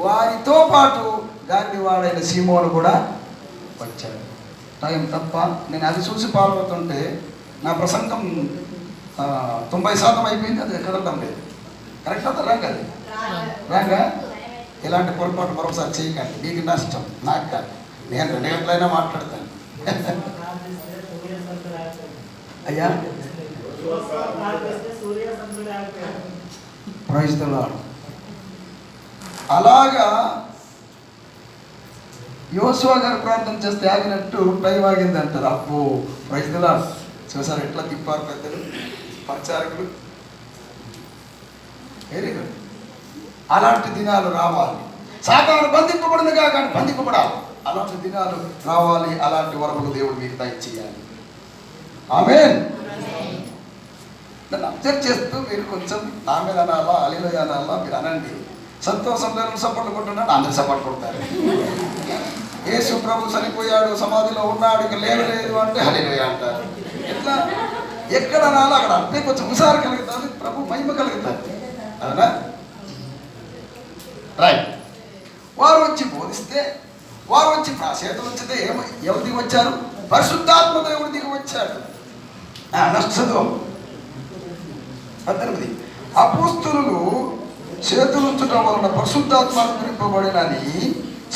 వారితో పాటు గాడివాడైన సీమోను కూడా వచ్చాడు. టైం తప్ప నేను అది చూసి ఫాలో అవుతుంటే నా ప్రసంగం 90% అయిపోయింది. అది కదలడం లేదు. కరెక్ట్ అవుతా? రాంగ్ అది రాంగా? ఇలాంటి పొరపాటు మరోసారి చేయకండి, మీకు నష్టం, నాకు కాదు. నేను 2 గంటలైనా మాట్లాడతాను. అయ్యా ప్రైజ్ ది లార్డ్. అలాగా యోసువా గారు ప్రార్థన చేస్తే ఆగినట్టు టైం ఆగింది అంటారు. అబ్బో ప్రైజ్ ది లార్డ్. చూసారు ఎట్లా తిప్పారు పెద్దలు, పరిచారకులు. Very good. అలాంటి దినాలు రావాలి. సాతాను బంధింపబడిందిగా కానీ బంధింపబడాలి. అలాంటి దినాలు రావాలి. అలాంటి వరములు దేవుడు మీకు దయచేయాలి. ఆమేన్. నన్ను అబ్జర్వ్ చేస్తూ మీరు కొంచెం ఆమెన్ అనాలా, హల్లెలూయా అనాలా, మీరు అనండి. సంతోషం లేని సపోర్ట్లు కొట్టున్నాడు, అందరు సపోర్ట్ కొడతారు. యేసు ప్రభు చనిపోయాడు, సమాధిలో ఉన్నాడు, ఇక లేదు అంటే హల్లెలూయా అంటారు. ఎట్లా ఎక్కడ అనాలో అక్కడ అంటే కొంచెం హుషారు కలుగుతుంది, ప్రభు మహిమ కలుగుతుంది. అవునా? రైట్. వారు వచ్చి బోధిస్తే, వారు వచ్చి చేతులు ఉంచితే ఎవరు దిగి వచ్చారు? పరిశుద్ధాత్మ దేవుడు దిగి వచ్చాడు. నష్టం 18 అపోస్తలులు చేతులు ఉంచడం వలన పరిశుద్ధాత్మ నింపబడినని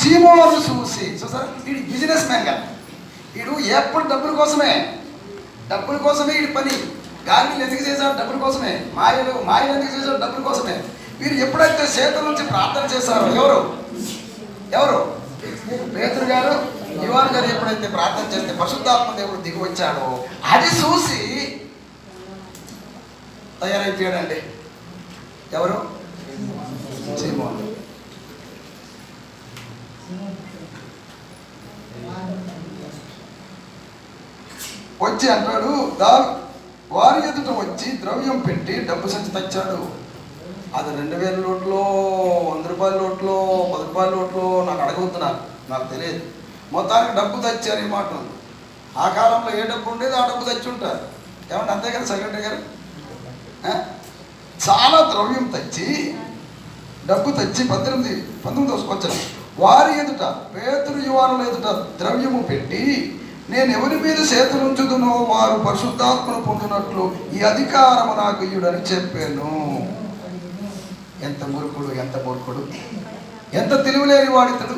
సీమోను చూసి, చూసారా, వీడి బిజినెస్ మ్యాన్ కదా, వీడు ఎప్పుడు డబ్బుల కోసమే వీడి పని. గాలిని ఎందుకు చేశాడు? డబ్బుల కోసమే. మాయలు ఎందుకు చేశాడు? డబ్బుల కోసమే. వీరు ఎప్పుడైతే చేతుల నుంచి ప్రార్థన చేశారో, ఎవరు పేతురు గారు, యోహాను గారు ఎప్పుడైతే ప్రార్థన చేస్తే పరిశుద్ధాత్మ దేవుడు దిగి వచ్చాడో అది చూసి తయారైపోయాడండి. ఎవరు? సీమోను. వచ్చి అంటాడు, వారి ఎదుట వచ్చి ద్రవ్యం పెట్టి డబ్బు సంచి తెచ్చాడు. అది 2000 నోట్లో, 100 రూపాయల నోట్లో, 10 రూపాయల నోట్లో నాకు అడగవుతున్నారు, నాకు తెలియదు. మొత్తానికి డబ్బు తెచ్చారు. ఈ మాట ఉంది. ఆ కాలంలో ఏ డబ్బు ఉండేది ఆ డబ్బు తెచ్చి ఉంటారు. ఏమంటే అంతే కదా సెక్రటరీ గారు? చాలా ద్రవ్యం తెచ్చి, డబ్బు తెచ్చి 19 వచ్చిన వారి ఎదుట, పేతురు యోహానుల ఎదుట ద్రవ్యము పెట్టి, నేను ఎవరి మీద చేతులు ఉంచుదునో వారు పరిశుద్ధాత్మను పొందినట్లు ఈ అధికారము నాకు ఇయ్యుడని చెప్పాను. ఎంత మూర్ఖుడు, ఎంత మూర్ఖుడు, ఎంత తెలివిలేని వాడితడు.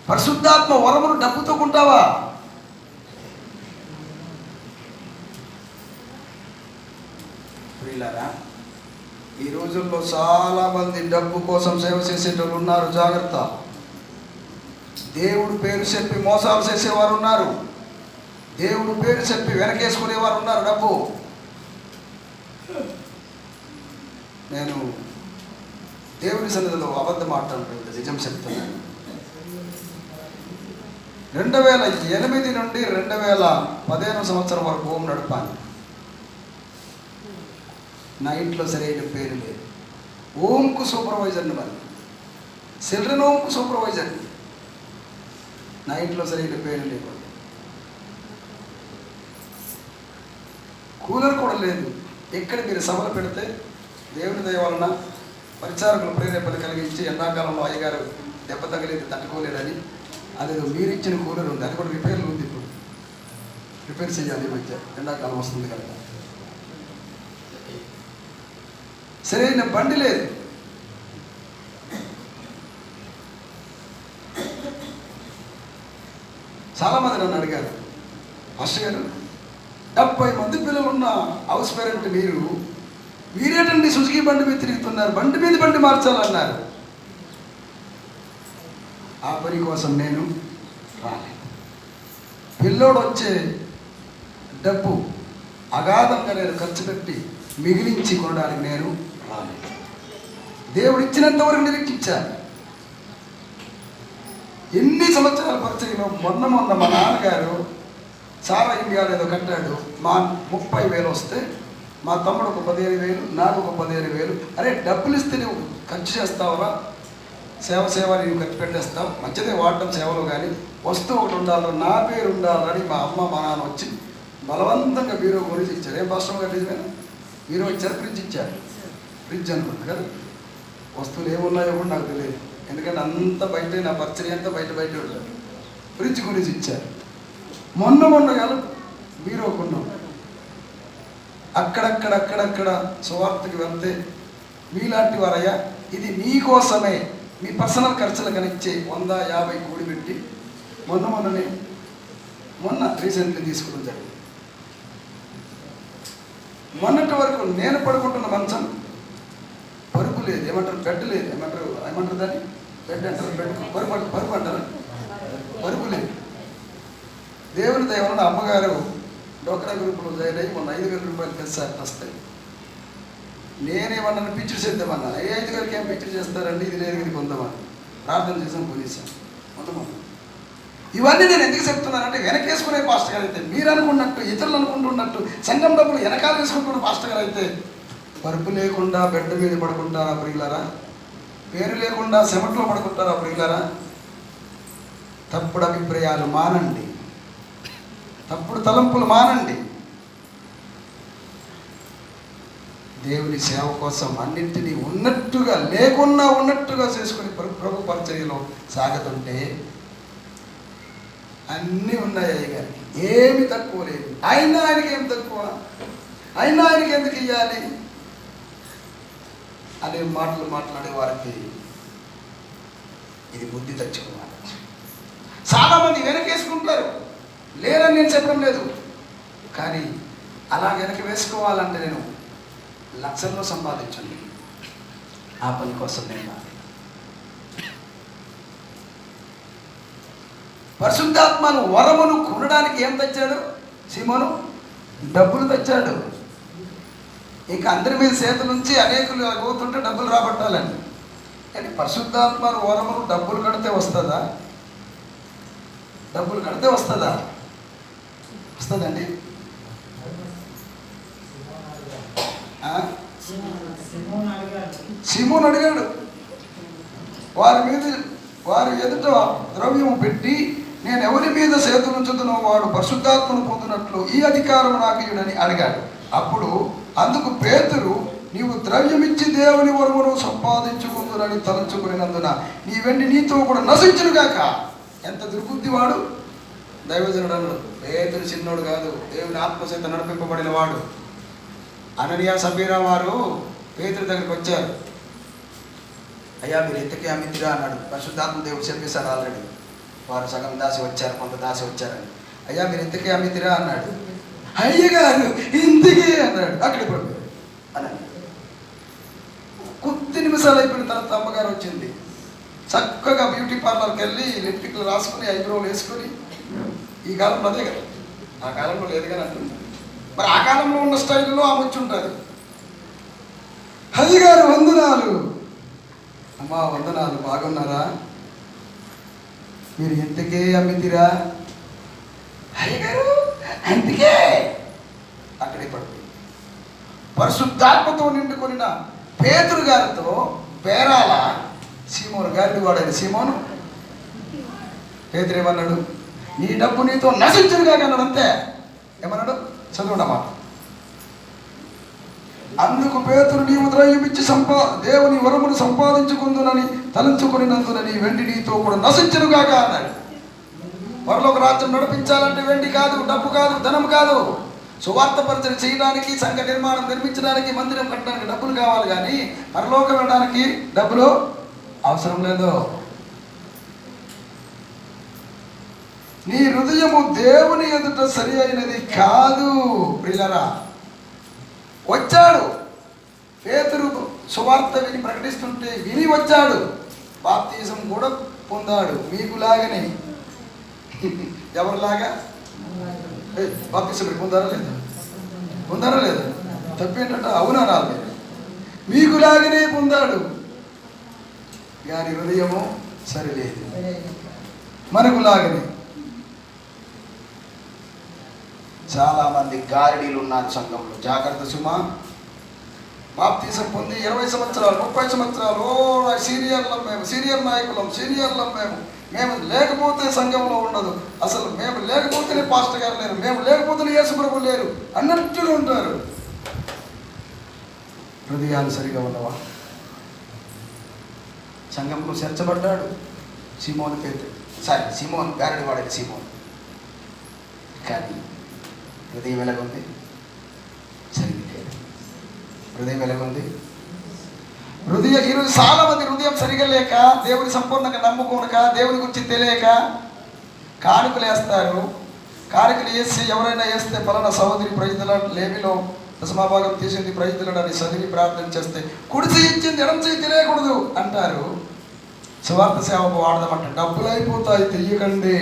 పరిశుద్ధాత్మ వరమును డబ్బుతో కొంటావా? ప్రియులారా, ఈ రోజుల్లో చాలా మంది డబ్బు కోసం సేవ చేసేటోళ్ళు ఉన్నారు. జాగ్రత్త. దేవుడు పేరు చెప్పి మోసాలు చేసేవారు ఉన్నారు. దేవుడు పేరు చెప్పి వెనకేసుకునేవారు ఉన్నారు. డబ్బు, నేను దేవుని సన్నిధిలో అబద్ధం మాట్లాడుతుంది, నిజం చెప్తున్నాను. 2008 నుండి 2015 సంవత్సరం వరకు హోమ్ నడిపాను. నా ఇంట్లో సరైన పేరు లేదు. హోమ్కు సూపర్వైజర్ని, మరి చిల్డ్రన్ హోమ్కు సూపర్వైజర్ని. నా ఇంట్లో సరైన పేరు లేకుండా, కూలర్ కూడా లేదు. ఎక్కడ మీరు సభలు పెడితే దేవుని దయ వలన పరిచారకులు ప్రేరేపణ కలిగించి ఎండాకాలంలో అయ్యగారు దెబ్బ తగిలేదు, తట్టుకోలేదని అది మీరు ఇచ్చిన కూలర్ ఉంది. అది కూడా రిపేర్లు ఉంది. ఇప్పుడు రిపేర్ చేయాలి. ఈ మధ్య ఎండాకాలం వస్తుంది కనుక. సరైన బండి లేదు. చాలామంది నన్ను అడిగారు, మాస్టర్ గారు 70 మంది పిల్లలు ఉన్న హౌస్ పేరెంట్ మీరేటండి సుజుకి బండి మీద తిరుగుతున్నారు, బండి మీద బండి మార్చాలన్నారు. ఆ పని కోసం నేను రాలేదు. పిల్లోడు వచ్చే డబ్బు అగాధంగా నేను ఖర్చు పెట్టి మిగిలించి కొనడానికి నేను రాలేదు. దేవుడు ఇచ్చినంత వరకు నిరీక్షించాను. ఎన్ని సంవత్సరాల పరిచయంలో మొన్న మా నాన్నగారు చాలా ఇండియాలో ఏదో కట్టాడు. మా 30,000 వస్తే మా తమ్ముడు ఒక 15,000, నాకు ఒక 15,000. అరే డబ్బులు ఇస్తే నువ్వు ఖర్చు చేస్తావురా, సేవ నీవు ఖర్చు పెట్టేస్తావు, మంచిదే వాడటం సేవలో, కానీ వస్తువు ఒకటి ఉండాలి, నా పేరు ఉండాలని మా అమ్మ మా నాన్న వచ్చి బలవంతంగా బీరో కొనిసి ఇచ్చారు. ఏం భాషలో నిజమేనా? బీరో ఇచ్చారు, ఫ్రిడ్జ్ ఇచ్చారు. ఫ్రిడ్జ్ అనుకుంది కదా, వస్తువులు ఏమున్నాయో కూడా నాకు తెలియదు. ఎందుకంటే అంత బయట, నా పరిచయం అంతా బయట ఉంటారు. ఫ్రిడ్జ్ కొనిసి ఇచ్చారు. మొన్న కాదు బీరో కొన్నాం. అక్కడక్కడ సువార్తకి వెళ్తే మీలాంటి వారయ్యా, ఇది మీకోసమే, మీ పర్సనల్ ఖర్చులు కనిచ్చే 100-50 కూడి పెట్టి మొన్న రీసెంట్లీ తీసుకోవడం జరిగింది. మొన్నటి వరకు నేను పడుకుంటున్న మంచం పరుపు లేదు, ఏమంటారు బెడ్ లేదు, ఏమంటారు దాన్ని బెడ్ అంటారు, పరుపు అంటారు, పరుపు లేదు. దేవుని దయ వలన అమ్మగారు డోక్రా గ్రూపులో జాయిన్ అయ్యి మొన్న 5,000 రూపాయలు తెస్తారు వస్తాయి. నేనేమన్నా పిక్చర్ చేద్దామన్నా, 5,000కి ఏం పిక్చర్ చేస్తారండి, ఇది లేదు ఇది కొందామని ప్రార్థన చేసాం, పోలీసాం మొత్తం. ఇవన్నీ నేను ఎందుకు చెప్తున్నానంటే, వెనకేసుకునే పాస్టర్ గారు అయితే, మీరు అనుకున్నట్టు, ఇతరులు అనుకుంటున్నట్టు సంఘం డబ్బులు వెనకాల వేసుకుంటున్న పాస్టర్ గారు అయితే పరుపు లేకుండా బెడ్ మీద పడుకుంటారా ప్రియులారా? పేరు లేకుండా సెమట్లో పడుకుంటారా ప్రియులారా? తప్పుడు అభిప్రాయాలు మానండి, తప్పుడు తలంపులు మానండి. దేవుని సేవ కోసం అన్నింటినీ ఉన్నట్టుగా లేకున్నా ఉన్నట్టుగా చేసుకుని ప్రభు పరిచర్యలో సాగుతుంటే అన్నీ ఉన్నాయి అయ్యగారికి, ఏమి తక్కువ లేదు. అయినా ఆయనకి ఏం తక్కువ, అయినా ఆయనకి ఎందుకు ఇవ్వాలి అనే మాటలు మాట్లాడే వారికి ఇది బుద్ధి తెచ్చుకోవాలి. చాలామంది వెనకేసుకుంటారు, లేరని నేను చెప్పడం లేదు, కానీ అలా వెనక వేసుకోవాలంటే నేను లక్షల్లో సంపాదించండి. ఆ పని కోసం నేను పరిశుద్ధాత్మను వరమును కొనడానికి ఏం తెచ్చాడు సీమోను? డబ్బులు తెచ్చాడు. ఇంకా అందరి మీద చేతుల నుంచి అనేకులు పోతుంటే డబ్బులు రాబట్టాలని. కానీ పరిశుద్ధాత్మను వరమును డబ్బులు కడితే వస్తుందా? డబ్బులు కడితే వస్తుందా? వస్తుందండి? సీమోను అడిగాడు. వారి ఎదుట ద్రవ్యము పెట్టి, నేను ఎవరి మీద చేతులు ఉంచుతున్నో వాడు పరిశుద్ధాత్మను పొందినట్లు ఈ అధికారం నాకు ఇవ్వడని అడిగాడు. అప్పుడు అందుకు పేతురు, నీవు ద్రవ్యమిచ్చి దేవుని వరమును సంపాదించుకుందునని తలంచుకునేందున నీ వెండి నీతో కూడా నశించునుగాక. ఎంత దుర్బుద్ధి వాడు! దైవజనుడు అన్నాడు. పేతురు చిన్నోడు కాదు, దేవుని ఆత్మచేత నడిపింపబడిన వాడు. అననీయ సఫీరా వారు పేతురు దగ్గరికి వచ్చారు. అయ్యా మీరు ఇంతకీ అమ్మితిరా అన్నాడు. పరిశుద్ధాత్మ దేవుడు చెప్పేశాడు ఆల్రెడీ, వారు సగం దాసి వచ్చారు, కొంత దాసి వచ్చారని. అయ్యా మీరు ఇంతకీ అమ్మితిరా అన్నాడు. అయ్యగారు ఇంతకీ అన్నాడు. అక్కడికి పడిపోయాడు అని. కొద్ది నిమిషాలు అయిపోయిన తర్వాత అమ్మగారు వచ్చింది. చక్కగా బ్యూటీ పార్లర్కి వెళ్ళి లిప్టిక్లు రాసుకుని ఐబ్రోలు వేసుకొని, ఈ కాలంలో అదే కదా, ఆ కాలంలో లేదు కానీ అంటుంది. మరి ఆ కాలంలో ఉన్న స్టైల్లో ఆమె వచ్చి ఉంటుంది. అయ్యగారు వందనాలు. అమ్మా వందనాలు, బాగున్నారా? మీరు ఎంతకే అమ్మితిరా? అయ్యగారు అందుకే. అక్కడే పడుతుంది. పరిశుద్ధాత్మతో నిండుకొనిన పేతురు గారితో పేరాల సీమోను గారిని వాడైన సీమోను పేతురు ఏమన్నాడు? నీ డబ్బు నీతో నశించునుగా అన్నాడు. అంతే. ఏమన్నాడు? చదువుండ మాట. అందుకు పేతురు నీవు ద్రవ్యమిచ్చి దేవుని వరమును సంపాదించుకుందునని తలంచుకునినందునని వెండి నీతో కూడా నశించునుగాక అన్నాడు. పరలోక రాజ్యం నడిపించాలంటే వెండి కాదు, డబ్బు కాదు, ధనం కాదు. సువార్త పరిచయం చేయడానికి, సంఘ నిర్మాణం నిర్మించడానికి, మందిరం కట్టడానికి డబ్బులు కావాలి, కానీ పరలోకం వెళ్ళడానికి డబ్బులు అవసరం లేదు. నీ హృదయము దేవుని ఎదుట సరి అయినది కాదు. ప్రియులారా, వచ్చాడు పేతురు, సువార్త విని ప్రకటిస్తుంటే విని వచ్చాడు, బాప్తిజం కూడా పొందాడు. మీకులాగనే. ఎవరిలాగా? బాప్తిజం పొందారా లేదా? పొందారా లేదా? తప్పేంట? అవునా రాదు. మీకులాగనే పొందాడు, కానీ హృదయము సరిలేదు. మనకులాగనే. చాలా మంది గారడీలు ఉన్నారు సంఘంలో. జాగ్రత్త సుమా. బాప్తిజం పొంది 20 సంవత్సరాలు 30 సంవత్సరాలు సీనియర్ నాయకులం, సీనియర్లం మేము లేకపోతే సంఘంలో ఉండదు, అసలు మేము లేకపోతేనే పాస్టర్ గారు లేరు, మేము లేకపోతేనే యేసు ప్రభు లేరు అన్నట్టుగా ఉంటారు. హృదయాలు సరిగా ఉన్నవా? సంఘంలో చేర్చబడ్డాడు సీమోను పేతురు. సీమోను గారడి వాడేది సీమోను. కానీ హృదయం ఎలాగుంది? సరిగ్గా లేదు. హృదయం ఎలాగుంది? ఈరోజు చాలా మంది హృదయం సరిగా లేక, దేవుని సంపూర్ణంగా నమ్ముకోనక, దేవుని గురించి తెలియక కానుకలు వేస్తారు. కానుకలు వేసి ఎవరైనా వేస్తే పలానా సహోదరి ప్రైజ్లా లేమిలో దశమాభాగం తీసింది ప్రైజ్లాడు అని చదివి ప్రార్థన చేస్తే కుడిచి ఇచ్చింది ఎడం చేయి తెలియకూడదు అంటారు. సువార్త సేవకు వాడదామంటే డబ్బులు అయిపోతాయి, తెలియకండి.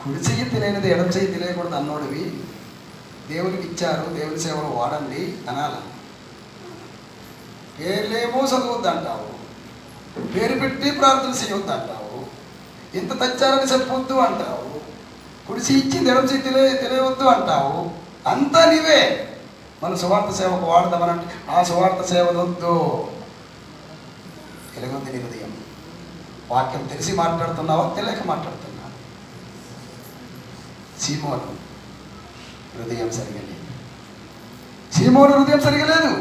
కుడి చెయ్యి తెలియనిది ఎడం చెయ్యి తెలియకూడదు అన్నోడివి దేవునికి ఇచ్చారు, దేవుని సేవలు వాడండి అనాల. పేర్లేమో చదవద్దు అంటావు, పేరు పెట్టి ప్రార్థన చేయొద్దు అంటావు, ఇంత తెచ్చారని చెప్పొద్దు అంటావు, కుడిసి ఇచ్చింది ఎడం చెయ్యి తెలియవద్దు అంటావు. అంతా నీవే. మన సువార్త సేవకు వాడదామనంటే ఆ సువార్త సేవ వద్దు. ఎలాగొంది నీ హృదయం? వాక్యం తెలిసి మాట్లాడుతున్నావా, తెలియక మాట్లాడుతున్నావా? సీమోను హృదయం సరిగా లేదు. సీమోను హృదయం సరిగా లేదు.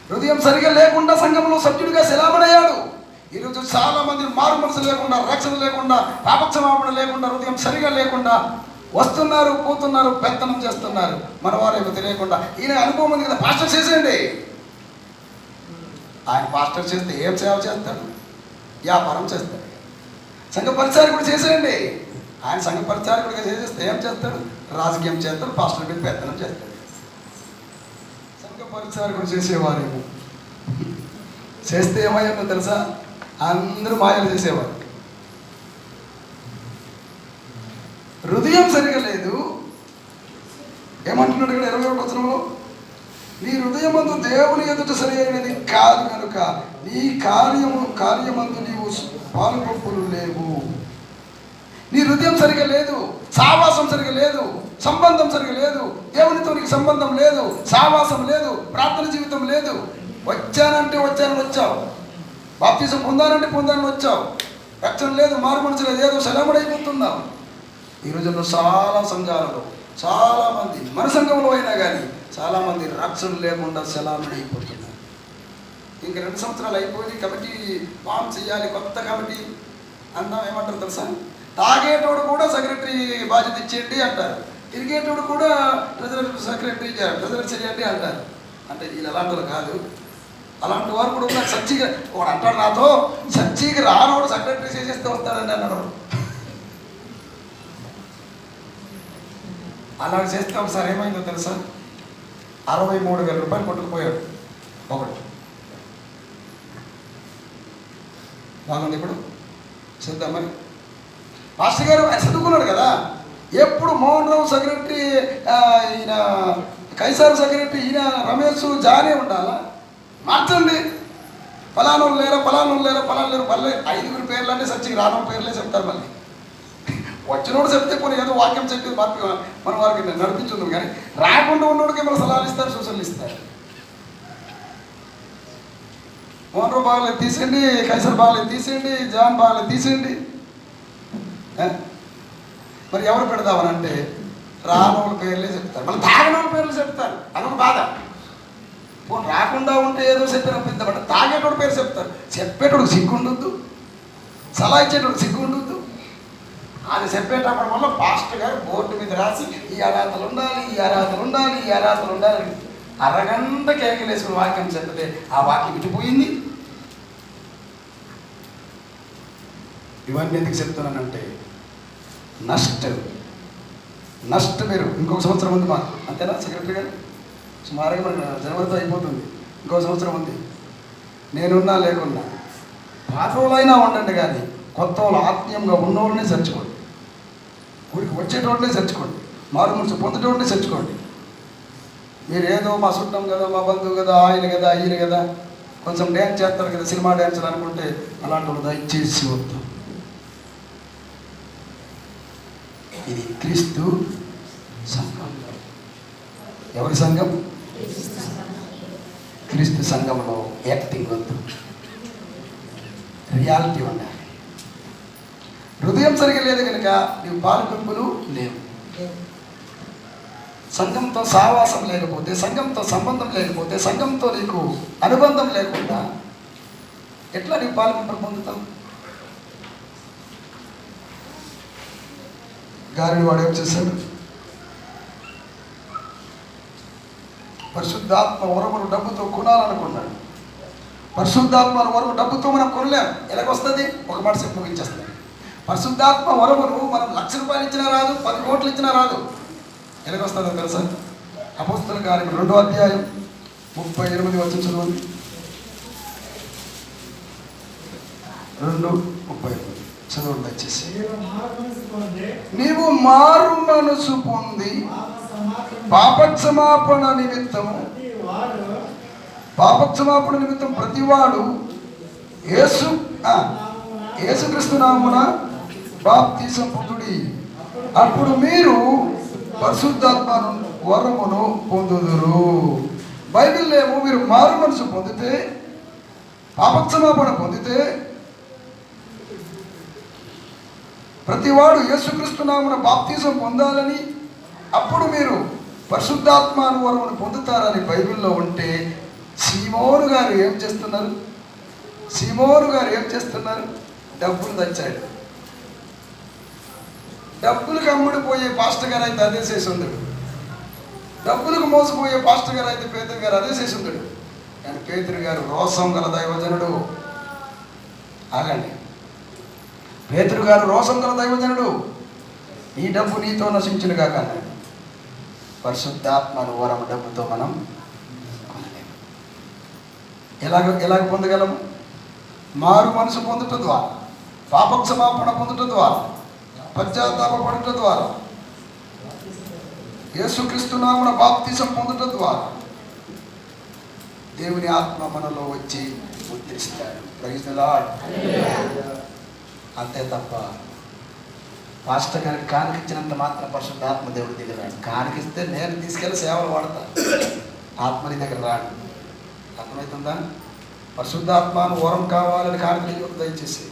హృదయం సరిగా లేకుండా సంఘంలో సభ్యుడిగా సెలామణయ్యాడు. ఈరోజు చాలా మంది మారు మనసు లేకుండా, రక్షణ లేకుండా, పాపక్షమాపణ లేకుండా, హృదయం సరిగా లేకుండా వస్తున్నారు, పోతున్నారు, పెత్తనం చేస్తున్నారు. మన వారేమో తెలియకుండా. ఈయన అనుభవం ఉంది కదా, పాస్టర్ చేసేయండి. ఆయన పాస్టర్ చేస్తే ఏం సేవ చేస్తాడు? వ్యాపారం చేస్తాడు. సంఘ పరిచారకుడు చేసేయండి. ఆయన సంఘ పరిచారకుడిగా చేసేస్తే ఏం చేస్తాడు? రాజకీయం చేస్తాడు, పాస్టర్ మీద పెత్తనం చేస్తాడు. సంఘ పరిచారకుడు చేసేవారేమో చేస్తే ఏమయ్యామో తెలుసా? అందరూ మాయలు చేసేవారు. హృదయం సరిగా లేదు. ఏమంటున్నాడు ఇక్కడ 21వ వచనంలో? నీ హృదయమందు దేవుని ఎదుట సరి అయినది కాదు కనుక నీ కార్యమందు నీవు పాలుపంపులు లేవు. నీ హృదయం సరిగా లేదు, సావాసం సరిగా లేదు, సంబంధం సరిగా లేదు, దేవునితో నీకు సంబంధం లేదు, సావాసం లేదు, ప్రార్థన జీవితం లేదు. వచ్చానంటే వచ్చావు, బాప్తిజం పొందానంటే పొందాలని వచ్చావు, రక్షణ లేదు, మారు మనసు లేదు, ఏదో సెలవుడైపోతున్నావు. ఈ రోజుల్లో చాలా సంఘాలలో చాలామంది, మన సంఘంలో అయినా కానీ చాలామంది రక్షణ లేకుండా సెలవుడైపోతున్నారు. ఇంక 2 సంవత్సరాలు అయిపోయి కమిటీ ఫామ్ చేయాలి, కొత్త కమిటీ అన్నాం. ఏమంటారు తెలుసా? తాగేటోడు కూడా సెక్రటరీ బాధ్యత ఇచ్చేయండి అంటారు, ఇరిగేటోడు కూడా ట్రెజరర్ సెక్రటరీ ట్రెజరర్ చేయండి అంటారు. అంటే వీళ్ళు అలాంటి వాళ్ళు కాదు. అలాంటి వారు కూడా ఉన్నారు. సచ్చిగా వాడు అంటాడు నాతో, సచ్చిగా రానోడు సెక్రటరీ చేసేస్తే వస్తాడండి అన్నాడు. అలా చేస్తే ఒకసారి ఏమైందో తెలుసా, 63,000 రూపాయలు కొట్టుకుపోయాడు ఒకటి. బాగుంది. ఇప్పుడు చూద్దాం మరి. మాస్టర్ గారు ఆయన చదువుకున్నాడు కదా, ఎప్పుడు మోహన్ రావు సెక్రటరీ, ఈయన కైసారు సెక్రటరీ, ఈయన రమేష్ జానే ఉండాలా, మార్చండి. ఫలానోళ్ళు లేరా, ఫలానోళ్ళు లేరా, ఫలాను లేరు, మళ్ళీ 5 పేర్లు అంటే సచ్చికి రానో పేర్లే చెప్తారు. మళ్ళీ వచ్చినోడు చెప్తే కొన్ని ఏదో వాక్యం చెప్పి మార్పి మన వారికి నడిపించుంది. కానీ రాకుండా ఉన్నోడికి మన సలహాలు ఇస్తారు, సూచనలు ఇస్తారు. మోహన్ రావు బాగాలేదు తీసేయండి, కైసర్ బాగాలేదు తీసేయండి, జాన్ బాగాలేదు తీసేయండి. మరి ఎవరు పెడదామని అంటే రానోళ్ళ పేర్లే చెప్తారు, మళ్ళీ తాగనోళ్ళ పేర్లు చెప్తారు. అదొక బాధ. పోనీ రాకుండా ఉంటే ఏదో చెప్పిన పెద్దబట్ట, తాగేటోడు పేరు చెప్తారు. చెప్పేటోడు సిగ్గుండొద్దు, సలహా ఇచ్చేటోడు సిగ్గుండొద్దు. అది చెప్పేటప్పుడు వల్ల పాస్టర్ గారు బోర్డు మీద రాసి ఈ అర్హతలు ఉండాలి, ఈ అర్హతలు ఉండాలి, ఈ అర్హతలు ఉండాలి. అరగంట కేకలేసుకుని వాక్యం చెప్తే ఆ వాక్యం ఇటుపోయింది. ఇవన్నీ ఎందుకు చెప్తున్నానంటే నష్టం మీరు ఇంకొక సంవత్సరం ఉంది మాకు, అంతేనా సెక్రటరీ గారు? సుమారుగా మన జనవరితో అయిపోతుంది, ఇంకో సంవత్సరం ఉంది. నేనున్నా లేకున్నా పాత వాళ్ళైనా ఉండండి, కానీ కొత్త వాళ్ళు ఆత్మీయంగా ఉన్నోళ్ళనే చర్చుకోండి, ఊరికి వచ్చేటోళ్ళనే చర్చుకోండి, మారు మనసు పొందేటోళ్ళనే చర్చుకోండి. మీరు ఏదో మా చుట్టం కదా, మా బంధువు కదా, ఆయన కదా, ఈయన కదా, కొంచెం డ్యాన్స్ చేస్తారు కదా, సినిమా డ్యాన్సులు అనుకుంటే అలాంటి వాళ్ళు దయచేసి వద్దు. ఇది క్రీస్తు సంఘం. ఎవరి సంఘం? క్రీస్తు సంఘంలో యాక్టింగ్ వద్దు, రియాలిటీ ఉండాలి. హృదయం సరిగా లేదు కనుక నీవు పాలుపెంపులు లేవు. సంఘంతో సావాసం లేకపోతే, సంఘంతో సంబంధం లేకపోతే, సంఘంతో నీకు అనుబంధం లేకుండా ఎట్లా నీవు పాలుపెంపులు పొందుతావు? గారిని వాడు ఏం చేశాడు? పరిశుద్ధాత్మ వరమును డబ్బుతో కొనాలనుకున్నాడు. పరిశుద్ధాత్మ వరము డబ్బుతో మనం కొనలేం. ఎలాగొస్తుంది? ఒక మాట చెప్పి ముగించేస్తాం. పరిశుద్ధాత్మ వరమును మనం 1,00,000 రూపాయలు ఇచ్చినా రాదు, 10 కోట్లు ఇచ్చినా రాదు. ఎలాగొస్తుందో తెలుసా? అపోస్తలుల కార్యం 2వ అధ్యాయం 38 వచ్చి చదవండి. 2:38 చదవండి దయచేసి. నీవు మారు మనసు పొంది పాపక్షమాపణ నిమిత్తం ప్రతివాడు యేసుక్రీస్తు నామమున బాప్తిసం పొందుడి, అప్పుడు మీరు పరిశుద్ధాత్మ వరమును పొందుదురు. బైబిల్లో ఏమో మీరు మారు మనసు పొందితే, పాపక్షమాపణ పొందితే, ప్రతివాడు యేసుక్రీస్తు నామమున బాప్తిసం పొందాలని, అప్పుడు మీరు పరిశుద్ధాత్మ వరమును పొందుతారని బైబిల్లో ఉంటే, సీమోను గారు ఏం చేస్తున్నారు? డబ్బులు తెచ్చాడు. డబ్బులకు అమ్ముడిపోయే పాస్టర్ గారు అయితే అదే చేసి ఉండడు. డబ్బులకు మోసపోయే పాస్టర్ గారు అయితే పేతురు గారు అదే చేసి ఉండడు. కానీ పేతురు గారు రోషం గల దైవజనుడు. ఆగండి, పేతురు గారు రోషం గల దైవజనుడు. ఈ డబ్బు నీతో నశించునుగా కన్నాడు. పరిశుద్ధాత్మను వరం డబ్బుతో మనం కొనలేము. ఎలాగ పొందగలము? మారు మనసు పొందుట ద్వారా, పాపక్షమాపణ పొందుట ద్వారా, పశ్చాత్తాపపడుట ద్వారా, యేసుక్రీస్తు నామమున బాప్తిసం పొందుట ద్వారా దేవుని ఆత్మ మనలో వచ్చి ముద్రిస్తాడు. Praise the lord. అంతే తప్ప పాస్టర్ గారికి కానికిచ్చినంత మాత్రం పరిశుద్ధాత్మ దేవుడి దగ్గర రాడు. కానికిస్తే నేను తీసుకెళ్ళి సేవలు వాడతాను, ఆత్మని దగ్గర రాడు. అర్థమవుతుందా? పరిశుద్ధాత్మను వరం కావాలని కానిక దయచేసి,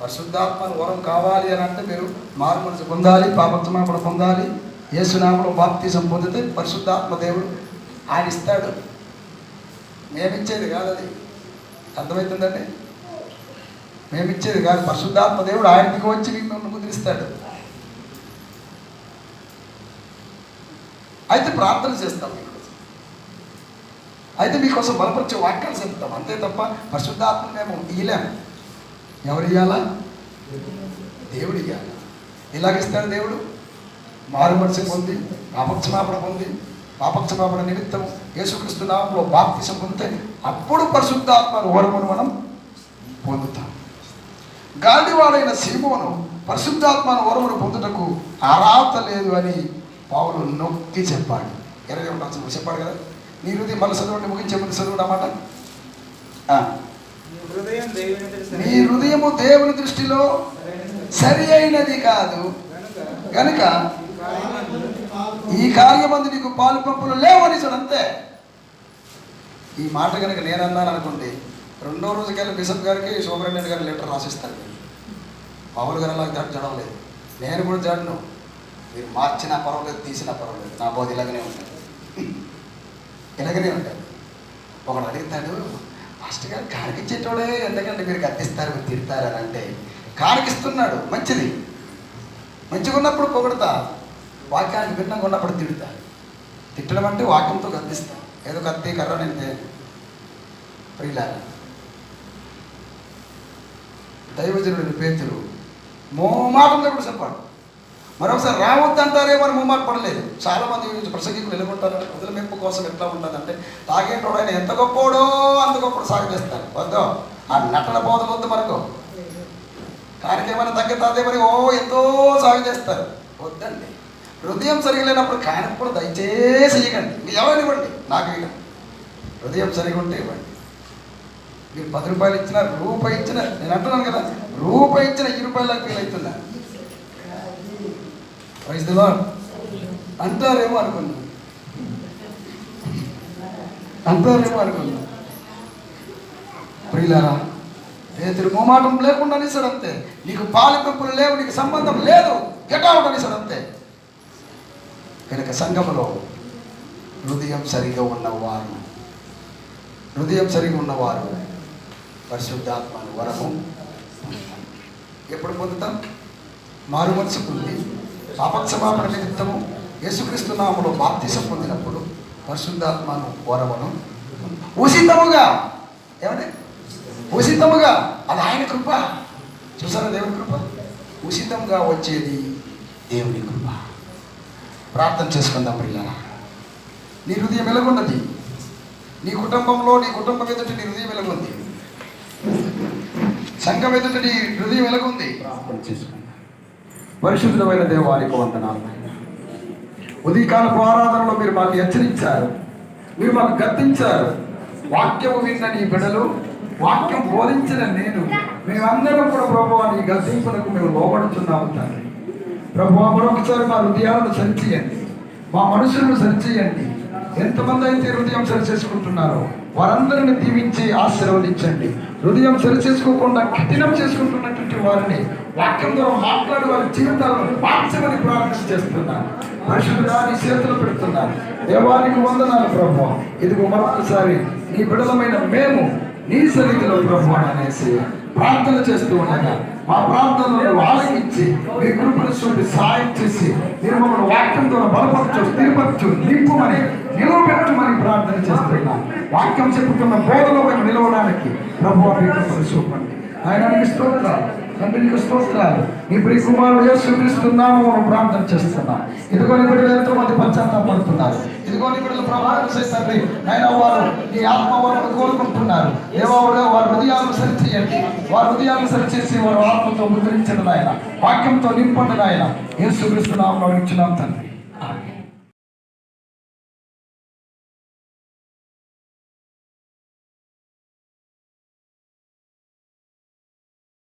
పరిశుద్ధాత్మను వరం కావాలి అని అంటే మీరు మారు మనసు పొందాలి, పాపక్షమాపణ పొందాలి, యేసునామములో బాప్తిసం పొందితే పరిశుద్ధాత్మ దేవుడు ఆయన ఇస్తాడు. మేమిచ్చేది కాదు అది. అర్థమవుతుందండి? మేమిచ్చేది కాదు, పరిశుద్ధాత్మ దేవుడు ఆయనకి వచ్చి మిమ్మల్ని ముద్రిస్తాడు. అయితే ప్రార్థన చేస్తాం మీకోసం, అయితే మీకోసం బలపరిచే వాక్యాలు చెప్తాం, అంతే తప్ప పరిశుద్ధాత్మ మేము ఇయ్యలేము. ఎవరు ఇయ్యాలా? దేవుడు ఇయ్యాలి. ఇలాగిస్తాడు దేవుడు. మారు మనసు పొంది పాపక్షమాపణ పొంది పాపక్షమాపణ నిమిత్తం యేసుక్రీస్తు నామములో బాప్తిసం పొందితే అప్పుడు పరిశుద్ధాత్మ వరమును మనం పొందుతాం. గాడివాడైన సీమోను పరిశుద్ధాత్మను వరమును పొందుటకు అర్హత లేదు అని పౌలు నొక్కి చెప్పాడు. 21 చెప్పాడు కదా. నీ హృదయం మళ్ళీ చదవండి, ముగించే ముందు చదవండి అన్నమాట. నీ హృదయము దేవుని దృష్టిలో సరి అయినది కాదు కనుక ఈ కార్యమందు నీకు పాలు పంపులు లేవని అంతే. ఈ మాట కనుక నేను అన్నాను అనుకోండి, 2వ రోజుకెళ్ళి బిషప్ గారికి సూపరింటెండెంట్ గారు లెటర్ రాసిస్తారు. పౌలు గారు అలా జడవలేదు, నేను కూడా జడను. మీరు మార్చినా పర్వాలేదు, తీసినా పర్వాలేదు, నా బోధ ఇలాగనే ఉంటుంది, ఇలాగనే ఉంటుంది. ఒకడు అడుగుతాడు, మాస్టర్ గారు కానికిచ్చేటోడే ఎందుకంటే మీరు గద్దిస్తారు, మీరు తిడతారు అని అంటే, కానికిస్తున్నాడు మంచిది, మంచిగా ఉన్నప్పుడు పొగడతా, వాక్యానికి భిన్నంగా ఉన్నప్పుడు తిడతా. తిట్టడం అంటే వాక్యంతో గద్దిస్తా, ఏదో కత్తి కర్ర నింటే ప్రియులారా. దైవజనుడిని పేతురు మోమాటంలో కూడా చెప్పాడు. మరొకసారి రావద్దంటారేమో అని మోమాట పడలేదు. చాలామంది ప్రసంగికులు ఎలుగుంటారంటే ప్రజల మెప్పు కోసం ఎట్లా ఉంటుందంటే, తాగేటోడు ఆయన ఎంత గొప్పోడో అంత గొప్పడు సాగు చేస్తారు. వద్దో ఆ నటన బోధన వద్దు మనకు. కానికేమైనా తగ్గుతుందేమని ఎంతో సాగు చేస్తారు, వద్దండి. హృదయం సరిగా లేనప్పుడు కానికి కూడా దయచేసి ఇవ్వకండి. మీరు ఎవరైనా ఇవ్వండి, నాకు ఇవ్వండి. హృదయం సరిగా ఉంటే ఇవ్వండి. మీరు 10 రూపాయలు ఇచ్చినా, రూపాయి ఇచ్చినా, నేను అంటున్నాను కదా, రూపాయి ఇచ్చిన 2 రూపాయలకు ఫీల్ అవుతున్నా. ప్రైజ్ ది లార్డ్ అంటారేమో అనుకున్నా, ప్రియులారా. పేతురు మోమాటం లేకుండా అనేసాడు అంతే. నీకు పాలు పెంపులు లేవు, నీకు సంబంధం లేదు, గెట్ అవుట్ అనేసాడు అంతే. కనుక సంఘములో హృదయం సరిగా ఉన్నవారు పరిశుద్ధాత్మను వరము ఎప్పుడు పొందుతాం? మారు మనసు పొంది పాపక్షమాపణ నిమిత్తము యేసుక్రీస్తు నామములో బాప్తిసం పొందినప్పుడు పరిశుద్ధాత్మను వరమును ఉచితముగా, ఏమంటే ఉచితముగా, అది ఆయన కృప. చూసారా దేవుని కృప? ఉచితంగా వచ్చేది దేవుని కృప. ప్రార్థన చేసుకుందాం ప్రియులారా. నీ హృదయం వెలుగున్నది, నీ కుటుంబంలో, నీ కుటుంబం ఎదుట నీ హృదయం వెలుగుంది, సంఘం ఎదుట నీ హృదయం వెలుగుంది. ప్రార్థన చేసుకుందాం. పరిశుద్ధమైన దేవానికి వందనాలు. ఉదయకాలపు ఆరాధనలో మీరు మాకు హెచ్చరించారు, మీరు మాకు గద్దించారు. వాక్యము విన్న నీ బిడ్డలు, వాక్యం బోధించిన నేను, మేమందరం కూడా ప్రభువా నీ గద్దింపులకు మేము లోబడుతున్నాము తండ్రి. ప్రభువా మరొకసారి మా హృదయాలను సరిచేయండి, మా మనసులను సరిచేయండి. ఎంతమంది అయితే హృదయం సరిచేసుకుంటున్నారో వారందరిని దీవించి ఆశీర్వదించండి. హృదయం సరిచేసుకోకుండా కఠినం చేసుకుంటున్నటువంటి వారిని వాక్యం ద్వారా మాట్లాడి వారి జీవితాలను మార్చమని ప్రార్థన చేస్తున్నాను. పరిశుద్ధుడా నీ చేతులు పెడుతున్నాను. దేవానికి వందనాలు ప్రభువా. ఇదిగో మరొకసారి నీ బిడ్డలమైన మేము నీ సన్నిధిలో ప్రభువా అనేసి ప్రార్థన చేస్తూ ఉండగా మా ప్రార్థనలను ఆలకించి మీ కృపను చూపి సహాయం చేసి మీరు మమ్మల్ని వాక్యం ద్వారా బలపరచు, స్థిరపరచు, నింపుమని, నిలవబెట్టమని ప్రార్థన చేస్తున్నా. వాక్యం చెప్పుతున్న బోధలో మేము నిలవడానికి ప్రభువా మీ కృపను చూపండి. ఆయనకి స్తోత్రాలు, తండ్రికి స్తోత్రాలు. నీ ప్రియ కుమారుడు యేసుక్రీస్తు నామములో ప్రార్థన చేస్తున్నా. ఇదిగోని బిడ్డలు ఎంతో మంది పశ్చాత్తాపడుతున్నారు. ఇదిగోని బిడ్డలు ప్రభావం చేస్తారు. ఆయన వారు నీ ఆత్మ వారిని కోరుకుంటున్నారు. దేవాలయ వారి హృదయాలను సరిచేయండి, వారి హృదయాలను సరిచేసి వారి ఆత్మతో ముద్రించండి నాయన, వాక్యంతో నింపండి నాయన. యేసుక్రీస్తు నామములో ఇచ్చున్నాం తండ్రి.